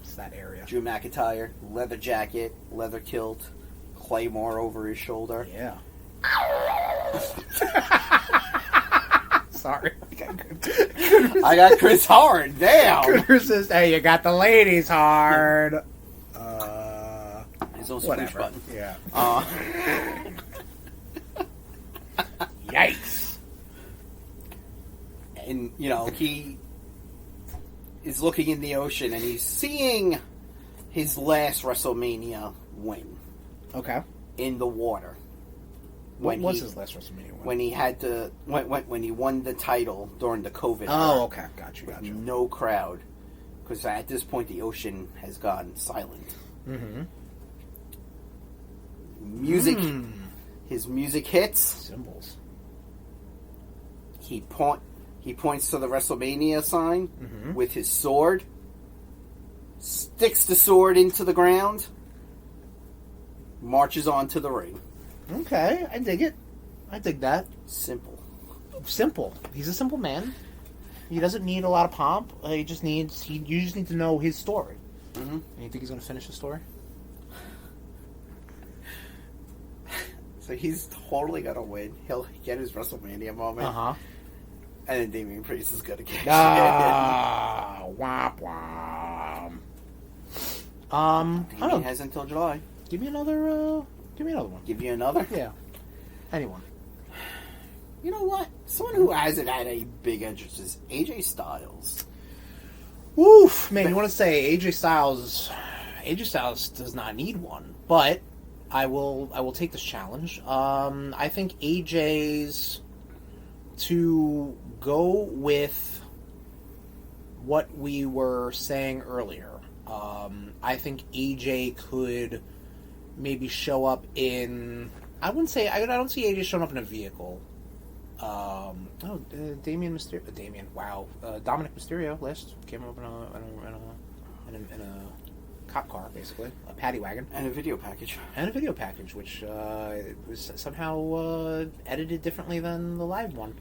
It's that area. Drew McIntyre, leather jacket, leather kilt, claymore over his shoulder. Yeah. Sorry. I got Chris hard. Damn. Couldn't resist. Hey, you got the ladies hard. His own push Whatever. button. Yeah. Yikes. And, you know, he is looking in the ocean and he's seeing his last WrestleMania win. Okay. In the water. What was his last WrestleMania win? When he had to, when he won the title during the COVID era. Oh, okay. Got you. No crowd. because at this point the ocean has gone silent. Mm-hmm. Music, his music hits. Symbols. He points to the WrestleMania sign with his sword. Sticks the sword into the ground. Marches on to the ring. Okay, I dig it. I dig that. Simple. Simple. He's a simple man. He doesn't need a lot of pomp. You just need to know his story. Mm-hmm. And you think he's going to finish the story? So he's totally going to win. He'll get his WrestleMania moment. Uh-huh. And then Damian Priest is going to get womp womp. Damian has until July. Give me another one. Give you another? Yeah. Anyone. You know what? Someone who hasn't had a big entrance is AJ Styles. Woof, man! You want to say AJ Styles? AJ Styles does not need one, but I will take this challenge. I think AJ's to go with what we were saying earlier. I think AJ could maybe show up in. I wouldn't say I don't see AJ showing up in a vehicle. Damien Mysterio. Dominic Mysterio list came up in a cop car, basically a paddy wagon and a video package, which was somehow edited differently than the live one.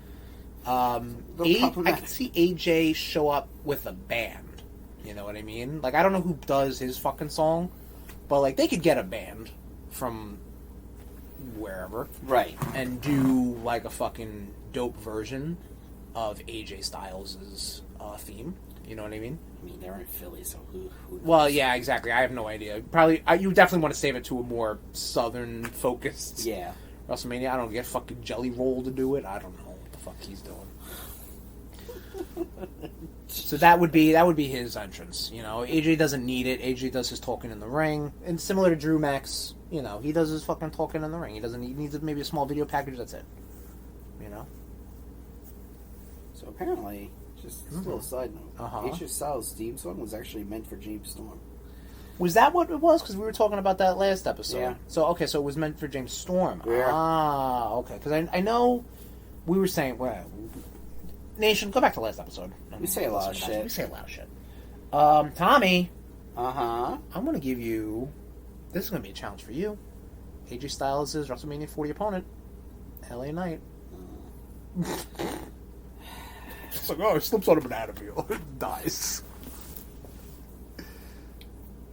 I could see AJ show up with a band. You know what I mean? Like, I don't know who does his fucking song, but like they could get a band from wherever, right, and do like a fucking dope version of AJ Styles' theme. You know what I mean? I mean, they're in Philly, so who knows? Well, yeah, exactly. I have no idea. Probably, you definitely want to save it to a more southern focused. Yeah. WrestleMania. I don't get fucking Jelly Roll to do it. I don't know what the fuck he's doing. So that would be his entrance. You know, AJ doesn't need it. AJ does his talking in the ring, and similar to Drew Max, you know, he does his fucking talking in the ring. He needs maybe a small video package. That's it. You know. So apparently, just a little side note, AJ Styles' theme song was actually meant for James Storm. Was that what it was? Because we were talking about that last episode. Yeah. So so it was meant for James Storm. Yeah. Ah, okay. Because I know we were saying, well, Nation, go back to last episode. We say a lot of shit. We say a lot of shit. Tommy. I'm going to give you... This is going to be a challenge for you. AJ Styles' WrestleMania 40 opponent, LA Knight. It's like, oh, he slips on a banana peel. Dies.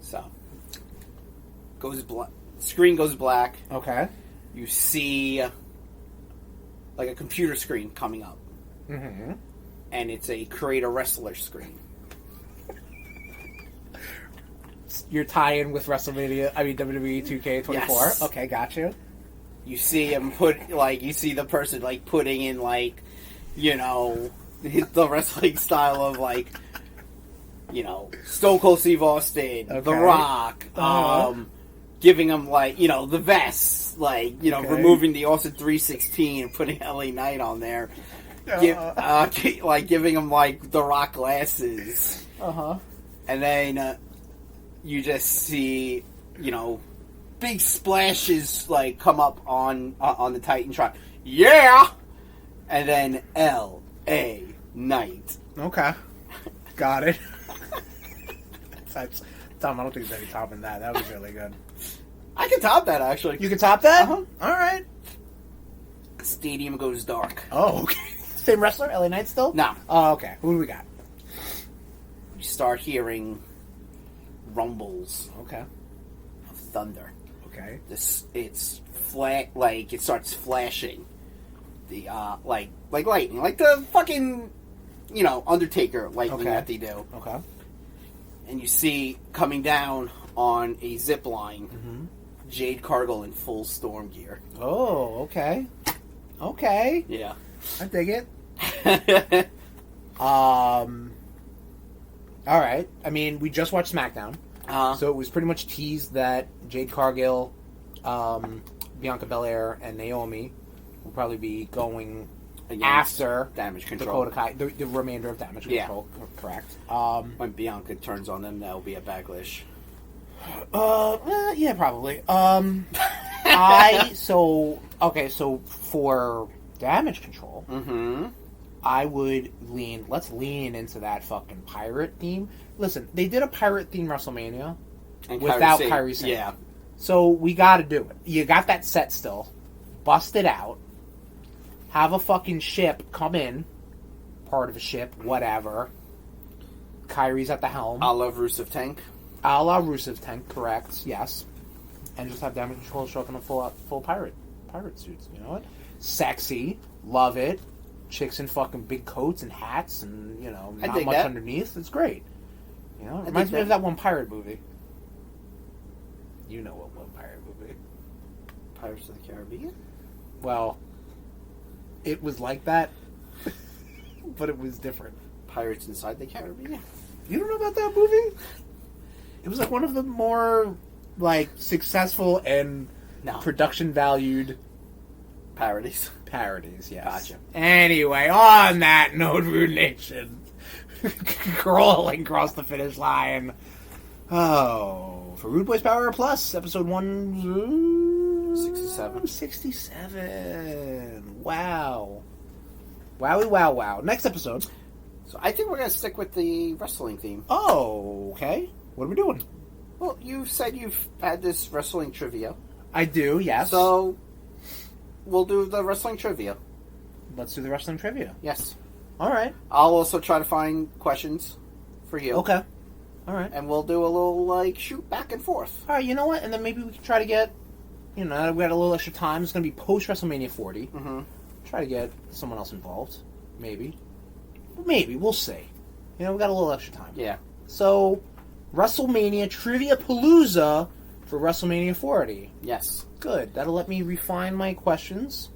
So. Screen goes black. Okay. You see like a computer screen coming up. Mm-hmm. And it's a create a wrestler screen. You're tying with WWE 2K24. Yes. Okay, got you. You see him you see the person like putting in like, you know, the wrestling style of like, you know, Stone Cold Steve Austin, The Rock, giving him like, you know, the vests, like, you know, removing the Austin 316 and putting LA Knight on there. Giving him like the Rock glasses, and then you just see, you know, big splashes like come up on the Titantron, and then L.A. Knight. Okay, got it. Tom, I don't think there's any topping that. That was really good. I can top that actually. You can top that? All right. Stadium goes dark. Oh, okay. Same wrestler, LA Knight still? No. Oh, okay. Who do we got? You start hearing rumbles. Okay. Of thunder. Okay. It's flat, like it starts flashing. The like lightning, like the fucking, you know, Undertaker lightning that they do. Okay. And you see coming down on a zip line, Jade Cargill in full Storm gear. Oh, okay. Okay. Yeah. I dig it. All right. I mean, we just watched SmackDown, so it was pretty much teased that Jade Cargill, Bianca Belair, and Naomi will probably be going after Damage Control. Dakota Kai, the remainder of Damage Control, correct. When Bianca turns on them, that'll be a backlash. Yeah, probably. So for Damage Control, I would let's lean into that fucking pirate theme. Listen, they did a pirate theme WrestleMania without Kairi Sane. Yeah. So we gotta do it. You got that set still. Bust it out. Have a fucking ship come in. Part of a ship, whatever. Kairi's at the helm. I love Rusev Tank. A la Rusev Tank, correct, yes. And just have Damage Control show up in a full pirate suits, you know what? Sexy, love it. Chicks in fucking big coats and hats and, you know, not much underneath. It's great. You know, it reminds me of that one pirate movie. You know what one pirate movie. Pirates of the Caribbean? Well, it was like that, but it was different. Pirates Inside the Caribbean? You don't know about that movie? It was like one of the more, like, successful and production valued parodies, yes. Gotcha. Anyway, on that note, RudeNation, crawling across the finish line. Oh, for RudeBoyz Power Plus, episode 167. 67. Wow. Wowie, wow, wow. Next episode. So I think we're going to stick with the wrestling theme. Oh, okay. What are we doing? Well, you said you've had this wrestling trivia. I do, yes. So, we'll do the wrestling trivia. Let's do the wrestling trivia. Yes. All right. I'll also try to find questions for you. Okay. All right. And we'll do a little, like, shoot back and forth. All right, you know what? And then maybe we can try to get, you know, we got a little extra time. It's going to be post-WrestleMania 40. Mm-hmm. Try to get someone else involved. Maybe. Maybe. We'll see. You know, we got a little extra time. Yeah. So, WrestleMania Trivia Palooza for WrestleMania 40. Yes. Good. That'll let me refine my questions.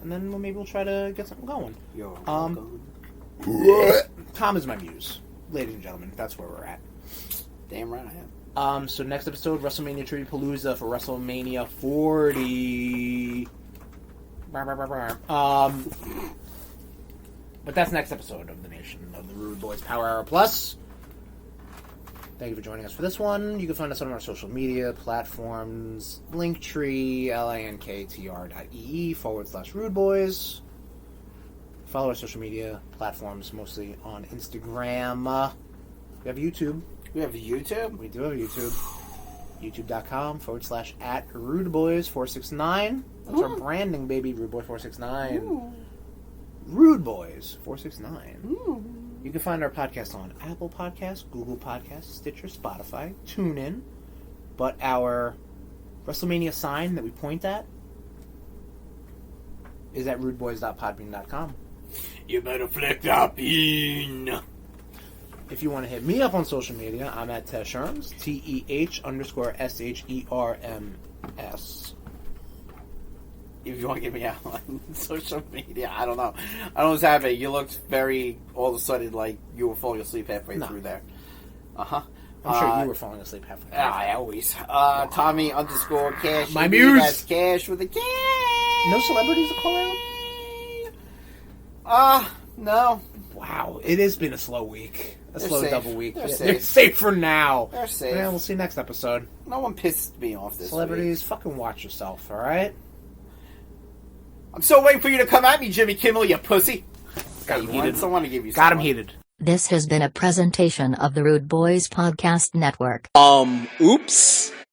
And then maybe we'll try to get something going. You're Tom is my muse. Ladies and gentlemen, that's where we're at. Damn right I am. So next episode, WrestleMania Trivia Palooza for WrestleMania 40. But that's next episode of the Nation of the RudeBoyz Power Hour Plus. Thank you for joining us for this one. You can find us on our social media platforms, linktr.ee linktr.ee/RudeBoyz. Follow our social media platforms, mostly on Instagram. We have YouTube. We have YouTube? We do have YouTube. YouTube.com/@RudeBoyz469. That's our branding, baby. RudeBoy469. RudeBoyz469. You can find our podcast on Apple Podcasts, Google Podcasts, Stitcher, Spotify, TuneIn. But our WrestleMania sign that we point at is at rudeboyz.podbean.com. You better flick that bean. If you want to hit me up on social media, I'm at Tesherms, TEH_SHERMS. If you want to get me out on social media, I don't know. I don't know what's happening. You looked very, all of a sudden, like you were falling asleep halfway through there. Uh-huh. I'm sure you were falling asleep halfway through. I always. Tommy_Cash. My muse. That's Cash with a K. No celebrities to call out? No. Wow, it has been a slow week. They're Slow safe. double week. They're safe for now. They're safe. Yeah, we'll see you next episode. No one pissed me off this Celebrities, week. fucking watch yourself, alright? I'm still waiting for you to come at me, Jimmy Kimmel, you pussy. Got him heated. I want to give you Got him someone. heated. This has been a presentation of the RudeBoyz Podcast Network. Oops.